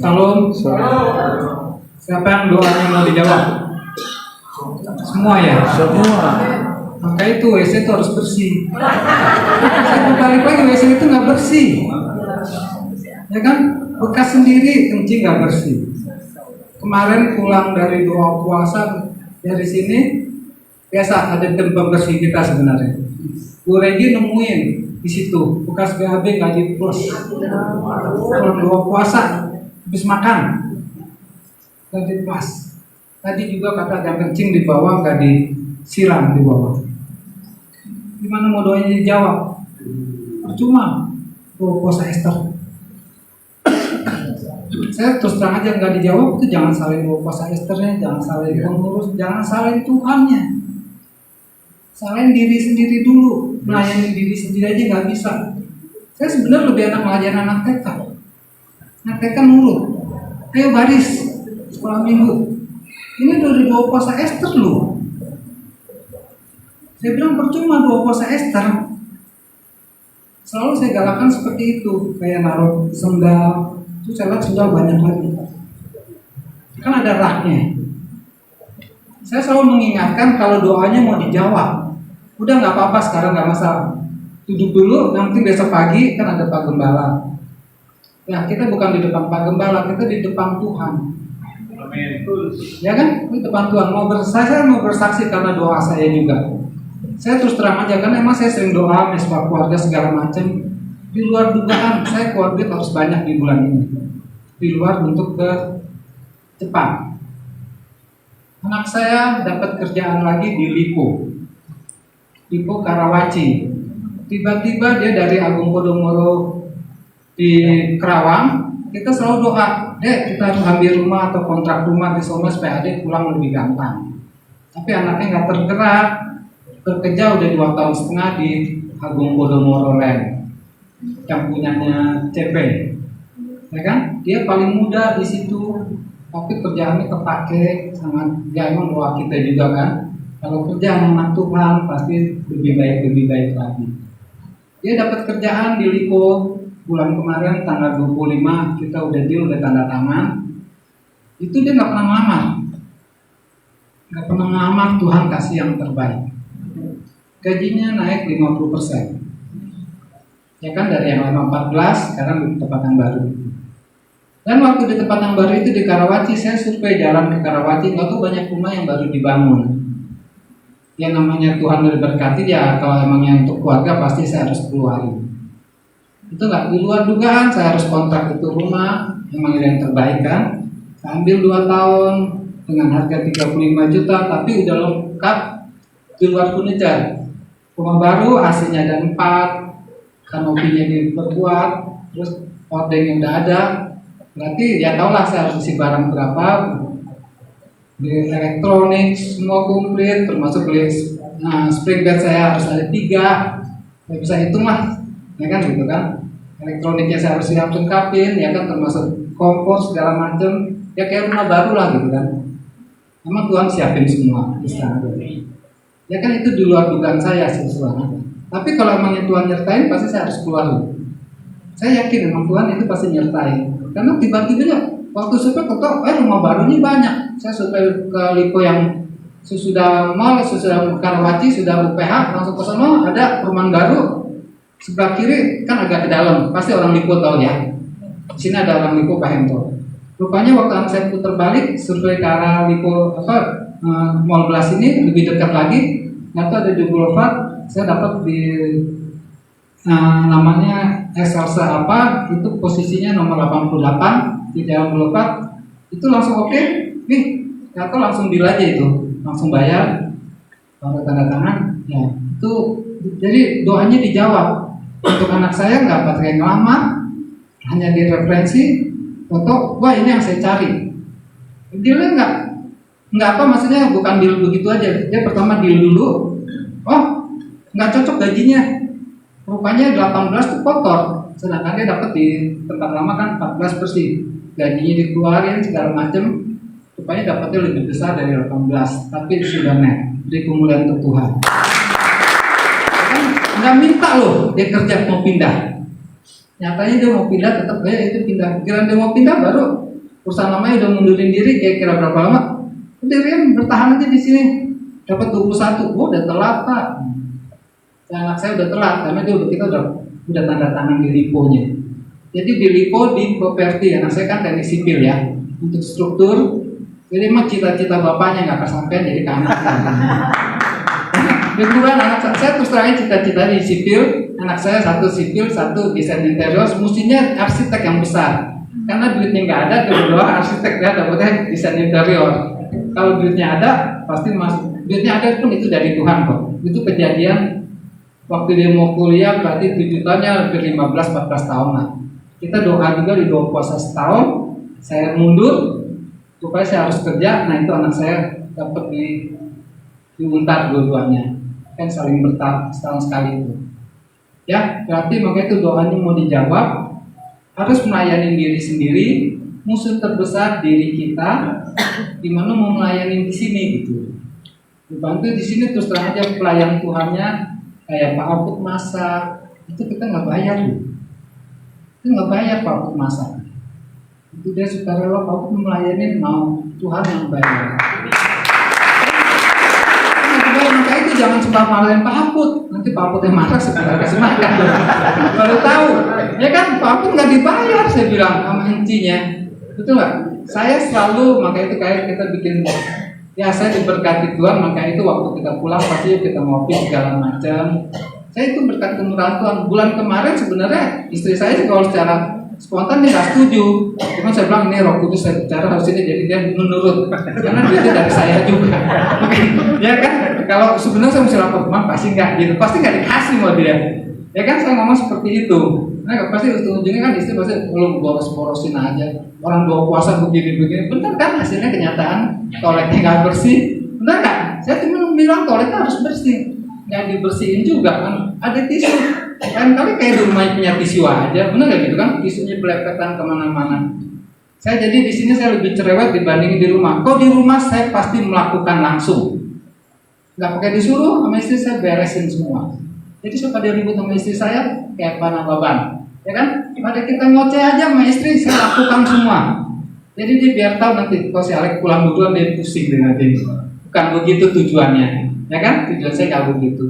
Speaker 1: Salam. Siapa yang doanya mau dijawab? Semua ya?
Speaker 7: Semua.
Speaker 1: Maka itu WC itu harus bersih. Saya balik lagi WC itu nggak bersih, ya kan? Bekas sendiri, kencing nggak bersih. Kemarin pulang dari doa puasa dari sini, biasa ada tim pembersih kita sebenarnya. Bu Regi nemuin di situ bekas BAB nggak diplus. Pulang doa puasa, habis makan nggak diplus. Tadi juga kata yang kencing di bawah nggak disiram di bawah. Gimana mau doanya dijawab? Percuma doa puasa Esther. Saya terus terang aja nggak dijawab itu jangan salin doa puasa Esternya, jangan salin pengurus, jangan salin Tuhannya. Salin diri sendiri dulu, melayani diri sendiri aja nggak bisa. Saya sebenarnya lebih enak melayani anak TK. Anak TK nurut, ayo baris sekolah minggu. Ini dari doa puasa Esther loh. Saya bilang percuma doa puasa Esther. Selalu saya galakan seperti itu, kayak naruh sendal. Itu saya lihat sendal banyak lagi. Kan ada raknya. Saya selalu mengingatkan kalau doanya mau dijawab. Udah nggak apa-apa sekarang, nggak masalah. Duduk dulu, nanti besok pagi kan ada Pak Gembala. Ya kita bukan di depan Pak Gembala, kita di depan Tuhan. Ya kan? Di depan Tuhan. Saya mau bersaksi karena doa saya juga. Saya terus terang aja kan emang saya sering doa, mesbah keluarga segala macam. Di luar dugaan, saya keluarga harus banyak di bulan ini. Di luar untuk ke Jepang. Anak saya dapat kerjaan lagi di Lipo Karawaci. Tiba-tiba dia dari Agung Podomoro di Kerawang. Kita selalu doa, kita harus ambil rumah atau kontrak rumah di sana supaya adik pulang lebih gampang. Tapi anaknya nggak tergerak. Bekerja udah 2 tahun setengah di Agung Podomoro Land yang punyanya CP, ya kan? Dia paling muda di situ, tapi kerjaannya kepake sangat. Ya emang doa kita juga kan. Kalau kerja sama Tuhan pasti lebih baik lagi. Dia dapat kerjaan di Lipo bulan kemarin tanggal 25 kita udah deal, udah tanda tangan. Itu dia nggak pernah ngelamar, Tuhan kasih yang terbaik. Gajinya naik 50%. Ya kan dari yang lama 14 sekarang di tempat yang baru. Dan waktu di tempat yang baru itu di Karawaci, saya survei jalan ke Karawaci, nggak tuh banyak rumah yang baru dibangun. Yang namanya Tuhan berberkati ya, kalau emangnya untuk keluarga pasti saya harus keluarin. Itu nggak di luar dugaan, saya harus kontrak itu rumah, emang yang terbaik kan. Saya ambil 2 tahun dengan harga 35 juta, tapi udah lengkap di luar furniture. Rumah baru, AC-nya ada 4, kanopinya diperkuat, terus hordengnya udah ada. Berarti ya tau lah saya harus isi barang berapa. Beli elektronik semua komplit, termasuk beli spring bed saya harus ada 3. Saya bisa hitung lah, ya kan gitu kan. Elektroniknya saya harus siap lengkapin, ya kan, termasuk kompor segala macam. Ya kayak rumah baru lah gitu kan. Memang Tuhan siapin semua di sana. Ya kan itu di luar dugaan saya sesuatu. Tapi kalau emangnya Tuhan nyertain, pasti saya harus keluar. Saya yakin memang Tuhan itu pasti nyertain. Karena tiba-tiba waktu survei ketok, rumah barunya banyak. Saya survei ke Lipo yang sesudah mall, sesudah Karawaci, sudah UPH, langsung ke sana ada perumahan baru. Sebelah kiri kan agak ke dalam, pasti orang Lipo tahu ya. Di sini ada orang Lipo Pak Hento. Rupanya waktu anak saya putar balik, survei ke arah Lipo Mall Belas ini lebih dekat lagi. Nggak tahu ada di Boulevard. Saya dapat di namanya Excelsa apa, itu posisinya nomor 88 di Jalan Boulevard. Itu langsung oke, nih atau langsung deal aja itu, langsung bayar, tanda tangan. Ya itu jadi doanya dijawab. Untuk anak saya nggak pakai ngelamar, hanya direferensi foto, wah ini yang saya cari. Dealnya nggak apa, maksudnya bukan deal begitu aja. Dia pertama deal dulu, oh nggak cocok gajinya, rupanya 18 tuh kotor, sedangkan dia dapat di tempat lama kan 14 bersih, gajinya dikeluarin segala macem, rupanya dapatnya lebih besar dari 18, tapi sudah net, beri kemuliaan untuk Tuhan. Kan nggak minta loh dia kerja mau pindah, nyatanya dia mau pindah tetap itu pindah, kira dia mau pindah baru perusahaan namanya udah mundurin diri, kira-kira berapa lama? Udah Rian bertahan aja di sini, dapat 21. Oh, udah telat Pak. Anak saya udah telat karena kita udah tanda tangan di liponya. Jadi di lipo di properti, anak saya kan teknik sipil ya, untuk struktur. Jadi emang cita-cita bapaknya nggak kesampaian jadi ke anaknya. Kebetulan anak saya terus terang cita-cita di sipil, anak saya satu sipil, satu desain interior, mestinya arsitek yang besar. Karena duitnya nggak ada, kedua arsitek ya dapetnya desain interior. Kalau duitnya ada, pasti duitnya ada pun itu dari Tuhan kok. Itu kejadian waktu dia mau kuliah berarti 7 tahunnya hampir 15-14 tahun lah. Kita doa juga di doa puasa setahun, saya mundur supaya saya harus kerja. Nah itu anak saya dapat diuntar dua-duanya, kan saling bertahap setahun sekali itu. Ya berarti makanya itu doanya mau dijawab, harus melayani diri sendiri. Musuh terbesar diri kita, dimana mau melayani di sini gitu. Dibantu di sini terus terang aja pelayan Tuhannya kayak Pak Aput masak, itu kita nggak bayar loh. Itu nggak bayar Pak Aput masak. Itu dia sukarela Pak Aput melayani, mau Tuhan yang bayar. Maka itu jangan sembarang malahin Pak Aput, nanti Pak Aput yang masak sebentar kasih makan. Baru tahu, ya kan Pak Aput nggak dibayar, saya bilang sama intinya. Betul nggak? Saya selalu, maka itu kayak kita bikin, ya saya diberkati Tuhan, maka itu waktu kita pulang pasti kita ngopi segala macam. Saya itu berkat kemurahan Tuhan. Bulan kemarin sebenarnya istri saya kalau secara spontan dia nggak setuju. Cuma saya bilang ini Roh Kudus saya bicara harus ini, jadi dia menurut. Karena duitnya dari saya juga. Ya kan? Kalau sebenarnya saya mesti lapor teman pasti nggak gitu, pasti nggak dikasih mau dia. Ya kan saya ngomong seperti itu. Nah pasti ujung-ujungnya kan istri pasti belum boros-borosin aja. Orang doa puasa begini-begini, benar kan hasilnya kenyataan toiletnya nggak bersih, benar kan? Saya cuma bilang toiletnya harus bersih, nggak dibersihin juga kan? Ada tisu, kan kali kayak di rumah punya tisu aja, benar nggak gitu kan? Tisunya belepetan kemana-mana. Saya jadi di sini saya lebih cerewet dibanding di rumah. Kok di rumah saya pasti melakukan langsung, nggak pakai disuruh, sama istri saya beresin semua. Jadi suka dia ribut sama istri saya kayak panah baban. Ya kan? Pada kita ngoceh aja sama istri, saya lakukan semua. Jadi dia biar tahu nanti kalau si Alek pulang duluan dia pusing dengan nanti. Bukan begitu tujuannya, ya kan? Tujuan saya nggak begitu.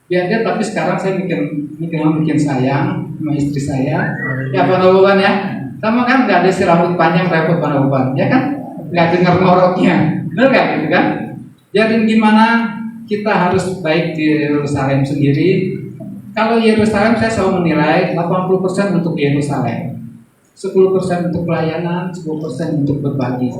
Speaker 1: Biar dia, tapi sekarang saya bikin sayang sama istri saya. Ya panah baban ya. Sama kan nggak ada si rambut panjang repot panah baban, ya kan? Nggak dengar ngoroknya, benar nggak gitu kan? Jadi gimana kita harus baik di Yerusalem sendiri. Kalau Yerusalem saya selalu menilai 80% untuk Yerusalem, 10% untuk pelayanan, 10% untuk berbagi.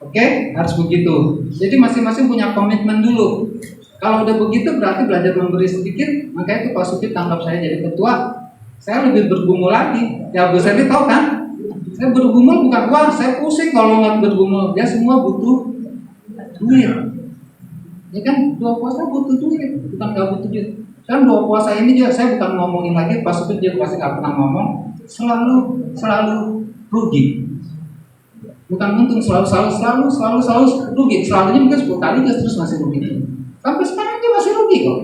Speaker 1: Oke, harus begitu. Jadi masing-masing punya komitmen dulu. Kalau udah begitu berarti belajar memberi sedikit. Maka itu Pak Supit tanggap saya jadi ketua. Saya lebih bergumul lagi. Ya Bu Seri tahu kan? Saya bergumul bukan uang. Saya pusing kalau nggak bergumul. Dia semua butuh duit. Ya kan, doa puasa butuh duit, bukan nggak butuh duit. Kan doa puasa ini juga saya bukan ngomongin lagi, Pak Supit dia pasti nggak pernah ngomong, selalu rugi. Bukan untung, selalu rugi. Selalunya mungkin 10 kali terus masih rugi. Sampai sekarang dia masih rugi kok.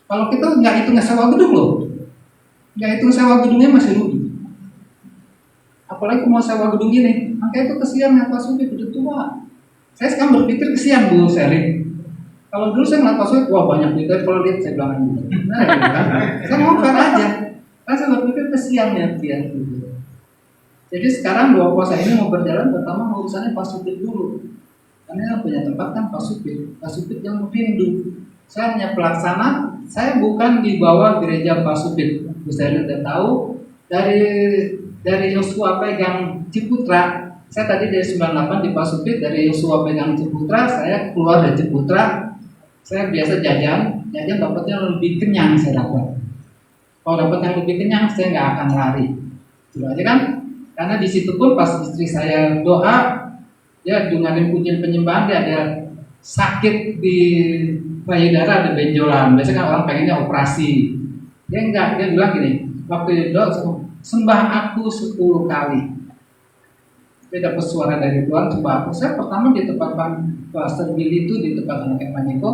Speaker 1: Kalau kita nggak hitung sewa gedung loh, nggak hitung sewa gedungnya masih rugi. Apalagi mau sewa gedung ini, maka itu kesian ya Pak Supit udah tua. Saya sekarang berpikir kesian Bu Seri. Kalau dulu saya ngeliat Pak Supit, wah banyak duit, kalau lihat saya bilang gitu. Nah, gitu kan? Saya mau fair aja. Kan saya berpikir kesian ya dia gitu. Jadi sekarang doa puasa ini mau berjalan, pertama urusannya Pak Supit dulu. Karena yang punya tempat kan Pak Supit yang rindu. Saya hanya pelaksana, saya bukan di bawah gereja Pak Supit. Saya udah tahu dari Yosua pegang Ciputra. Saya tadi dari 98 di Pak Supit, dari Yosua pegang Ciputra, saya keluar dari Ciputra. Saya biasa jajan dapatnya lebih kenyang saya dapat. Kalau dapat yang lebih kenyang, saya nggak akan lari. Gitu aja kan? Karena di situ pun pas istri saya doa, dia dengerin pujian penyembahan, dia ada sakit di payudara, ada benjolan. Biasanya kan orang pengennya operasi. Dia enggak, dia bilang gini, waktu dia doa, sembah aku 10 kali. Dia dapat suara dari Tuhan, sembah aku. Saya pertama di tempat Pastor Billy itu, di tempat anaknya Pak Niko,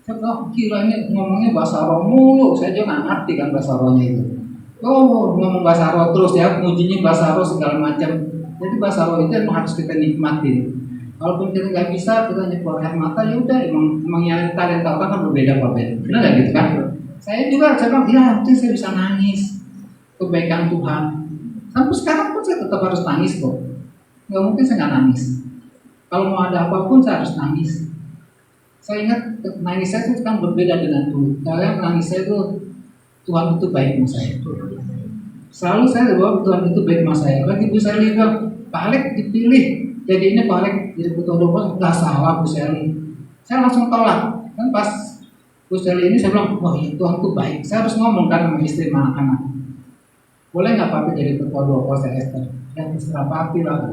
Speaker 1: saya bilang, kira ini ngomongnya bahasa roh mulu. Saya juga nggak ngerti kan bahasa rohnya itu. Oh, ngomong bahasa roh terus ya, mujinya bahasa roh segala macam. Jadi bahasa Allah itu emang harus kita nikmatin. Walaupun kita nggak bisa, kita hanya keluar air mata, ya udah emang yang talenta orang kan berbeda Pak Ben. Benar nggak gitu kan? Saya bilang, ya mungkin saya bisa nangis kebaikan Tuhan. Sampai sekarang pun saya tetap harus nangis kok. Nggak mungkin saya nggak nangis. Kalau mau ada apapun saya harus nangis. Saya ingat nangis saya itu kan berbeda dengan Tuhan. Kalian nangis saya itu Tuhan itu baik sama saya. Selalu saya bahwa Tuhan itu baik sama saya. Lagi Bu Sally bilang, Pak Alek dipilih. Jadi ini Pak Alek jadi ketua doa, nggak salah Bu Sally. Saya langsung tolak. Kan pas Bu Sally ini saya bilang, wah ya Tuhan itu baik. Saya harus ngomong kan sama istri sama anak-anak. Boleh nggak Pak jadi ketua doa puasa Esther? Ya terserah Papi lah.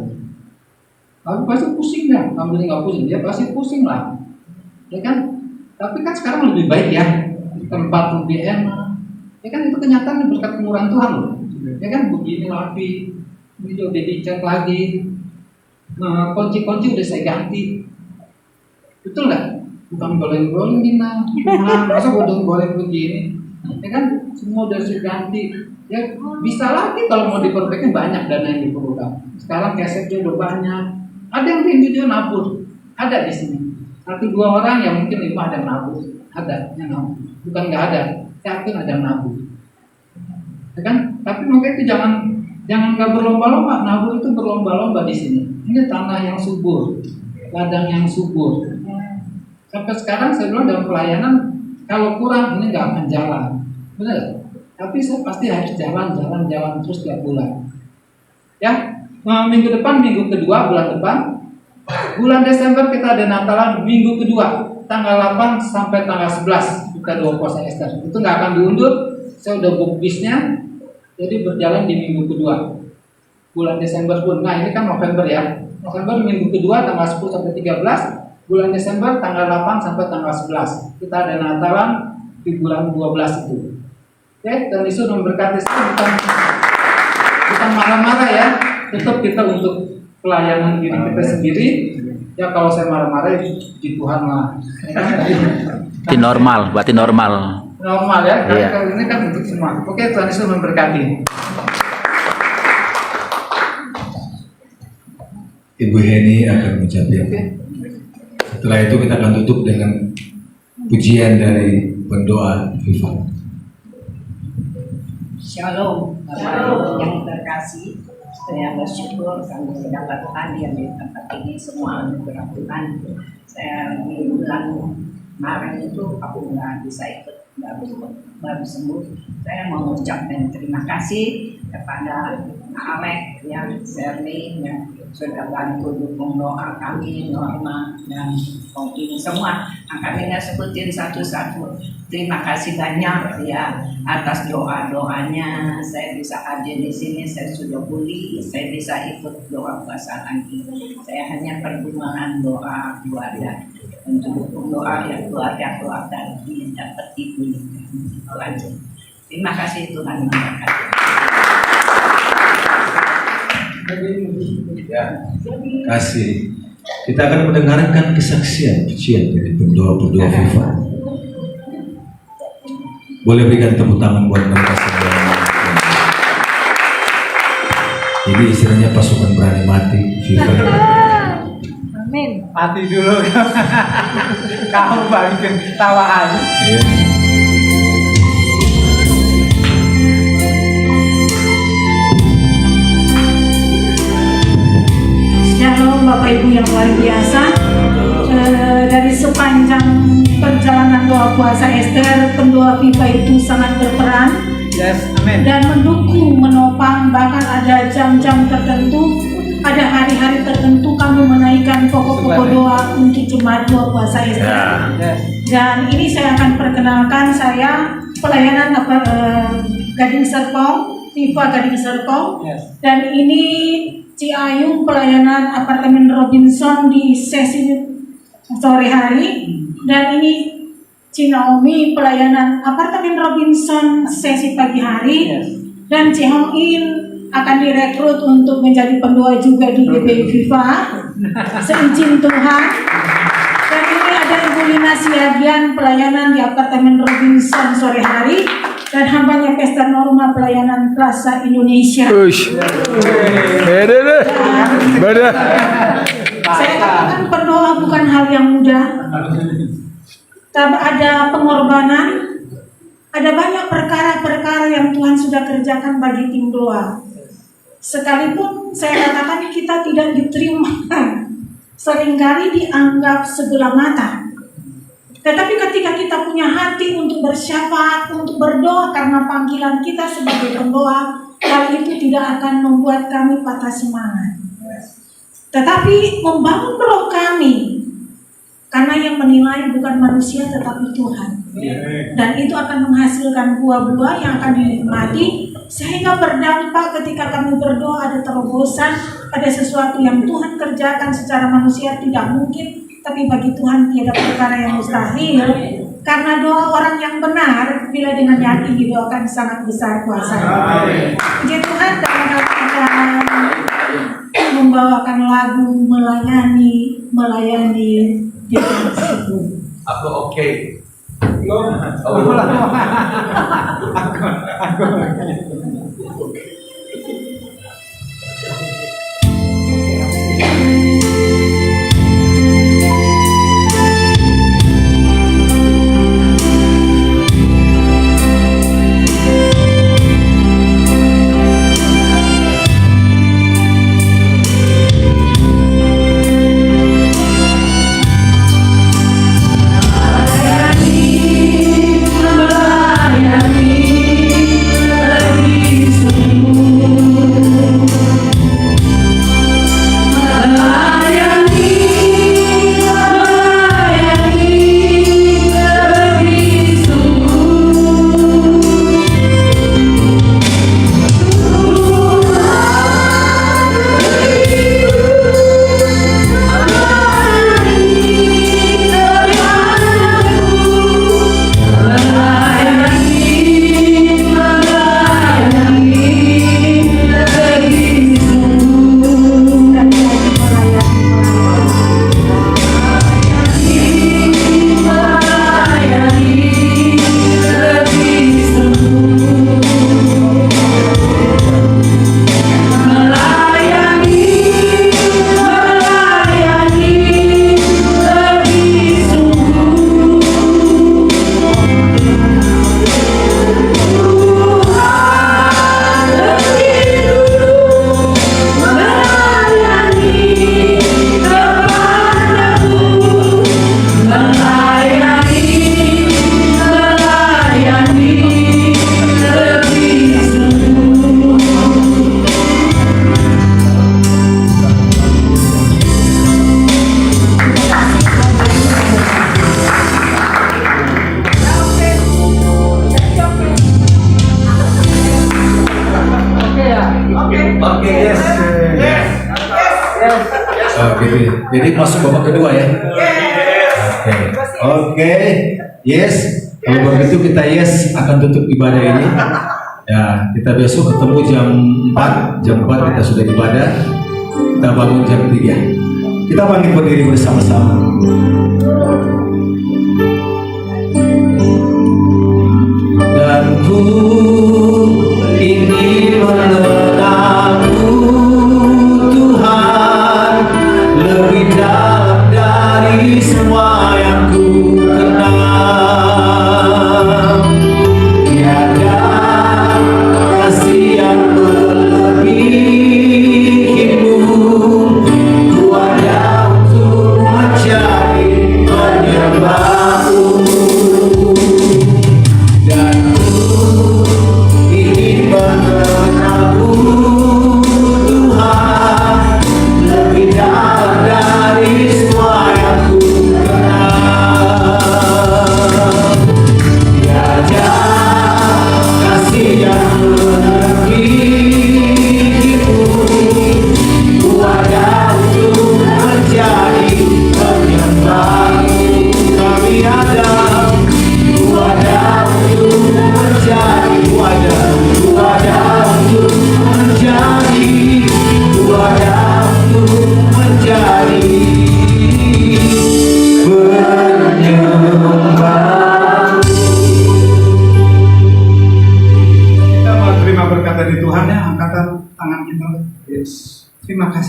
Speaker 1: Tapi pasti pusing ya. Kamu ini nggak pusing, dia pasti pusing lah. Ya kan? Tapi kan sekarang lebih baik ya. Tempat lebih enak. Ya kan itu kenyataan berkat kemurahan Tuhan loh. Ya kan begini lagi. Ini udah dicat lagi. Nah, kunci-kunci udah saya ganti. Betul nggak? Bukan boleh-boleh Dina. Masa boleh begini? Ya kan semua udah saya ganti. Ya bisa lagi kalau mau diperbaiki, banyak dana yang diperlukan. Sekarang kesetnya udah banyak. Ada yang rindu juga nabur. Ada di sini. 1-2 orang yang mungkin 5 ada yang nabur. Ada yang nabur. Bukan nggak ada. Yakin ada yang nabur. Ya kan? Tapi makanya itu jangan nggak berlomba-lomba. Nabur itu berlomba-lomba di sini. Ini tanah yang subur, ladang yang subur. Sampai sekarang saya bilang dalam pelayanan kalau kurang ini nggak akan jalan. Benar? Tapi saya pasti harus jalan terus tiap bulan. Ya, minggu depan, minggu kedua, bulan depan, bulan Desember kita ada Natalan minggu kedua, tanggal 8 sampai tanggal 11 kita doa puasa Esther. Itu nggak akan diundur. Saya udah book bisnya, jadi berjalan di minggu kedua. Bulan Desember pun, nah ini kan November ya. November minggu kedua tanggal 10 sampai 13, bulan Desember tanggal 8 sampai tanggal 11. Kita ada Natalan di bulan 12 itu. Oke, dan Yesus memberkati saya bukan marah-marah ya. Tetap kita untuk pelayanan diri kita sendiri. Ya kalau saya marah-marah di Tuhan lah.
Speaker 17: Berarti normal,
Speaker 1: Normal ya.
Speaker 17: Iya.
Speaker 1: Kalau ini kan untuk semua. Oke, Tuhan Yesus memberkati.
Speaker 2: Ibu Heni akan mengucapkan. Setelah itu kita akan tutup dengan pujian dari pendoa Viva.
Speaker 3: Shalom, Bapak yang terkasih. Saya bersyukur kami dapat hadir di tempat ini semua anugerah Tuhan. Saya di bulan Maret itu aku nggak bisa ikut, baru sembuh. Saya mau ucapkan terima kasih kepada Alek, ya, Serni, yang sudah bantu dukung doa kami, Norma dan ini semua. Kami nggak sebutin satu-satu. Terima kasih banyak ya atas doa-doanya. Saya bisa hadir di sini, saya sudah pulih, saya bisa ikut doa puasa lagi. Saya hanya perjuangan doa keluarga untuk dukung doa yang keluarga tadi dapat dipulihkan. Itu aja. Terima kasih Tuhan memberkati.
Speaker 2: Ya, kasih. Kita akan mendengarkan kesaksian pujian dari pendoa-pendoa Viva. Boleh berikan tepuk tangan buat mereka semua. Ini istilahnya pasukan berani mati. Viva.
Speaker 16: Amin. Mati dulu. Kamu balikin tawa aja.
Speaker 2: Ya.
Speaker 18: Shalom Bapak Ibu yang luar biasa. Dari sepanjang perjalanan doa puasa Esther, pendoa Viva itu sangat berperan.
Speaker 16: Yes, amin.
Speaker 18: Dan mendukung, menopang, bahkan ada jam-jam tertentu, ada hari-hari tertentu kami menaikkan pokok-pokok doa untuk jemaat doa puasa Esther. Dan ini saya akan perkenalkan, saya pelayanan Gading Serpong, Viva Gading Serpong. Dan ini Ciayung pelayanan apartemen Robinson di sesi sore hari, dan ini Cinaomi pelayanan apartemen Robinson sesi pagi hari, dan Cihong In akan direkrut untuk menjadi pendoa juga di GBI Viva seizin Tuhan. Dan ini ada Ibu Lina Siagian pelayanan di apartemen Robinson sore hari,
Speaker 19: dan hambanya Pesta Norma Pelayanan Plaza Indonesia.
Speaker 7: Beda deh. Beda.
Speaker 19: Saya katakan berdoa bukan hal yang mudah. Tapi ada pengorbanan, ada banyak perkara-perkara yang Tuhan sudah kerjakan bagi tim doa. Sekalipun saya katakan kita tidak diterima, seringkali dianggap sebelah mata. Tetapi ketika kita punya hati untuk bersyafaat, untuk berdoa karena panggilan kita sebagai pemdoa, hal itu tidak akan membuat kami patah semangat. Tetapi membangun roh kami, karena yang menilai bukan manusia tetapi Tuhan. Dan itu akan menghasilkan buah-buah yang akan dinikmati, sehingga berdampak ketika kami berdoa ada terobosan, ada sesuatu yang Tuhan kerjakan secara manusia tidak mungkin, tapi bagi Tuhan tiada perkara yang mustahil. Karena doa orang yang benar bila dengan yakin didoakan sangat besar kuasanya. Puji Tuhan, dan akan membawakan lagu melayani di tersebut.
Speaker 2: Aku oke. Jadi masuk babak kedua ya. Oke. Yes. Kalau begitu kita yes akan tutup ibadah ini. Ya, kita besok ketemu jam 4. Jam 4 kita sudah ibadah. Kita bangun jam 3. Kita bangkit berdiri bersama-sama. Dan ku ingin mengenalmu Tuhan lebih dalam dari semua yang ku kenal. Tiada kasih yang melebihimu, ku ada untuk mencari penyembahmu. Dan ku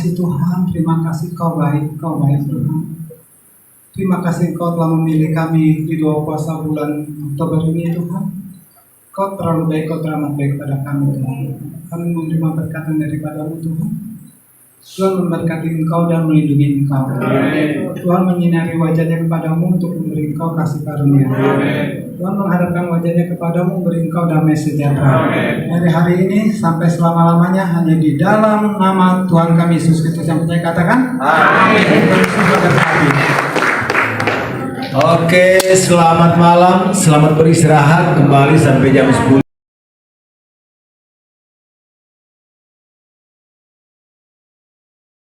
Speaker 20: kasih Tuhan, terima kasih Kau baik Tuhan. Terima kasih Kau telah memilih kami di 2 puasa bulan Oktober ini Tuhan. Kau terlalu baik, Kau teramat baik pada kami Tuhan. Kami menerima berkatan daripada-Mu Tuhan. Tuhan memberkati Engkau dan melindungi Engkau. Tuhan menyinari wajahnya kepadamu untuk memberi Engkau kasih karunia. Tuhan menghadapkan wajahnya kepadamu, memberi Engkau damai sejahtera. Dari hari ini sampai selama-lamanya hanya di dalam nama Tuhan kami Yesus Kristus yang percaya katakan. Amin.
Speaker 2: Oke, selamat malam, selamat beristirahat kembali sampai jam 10.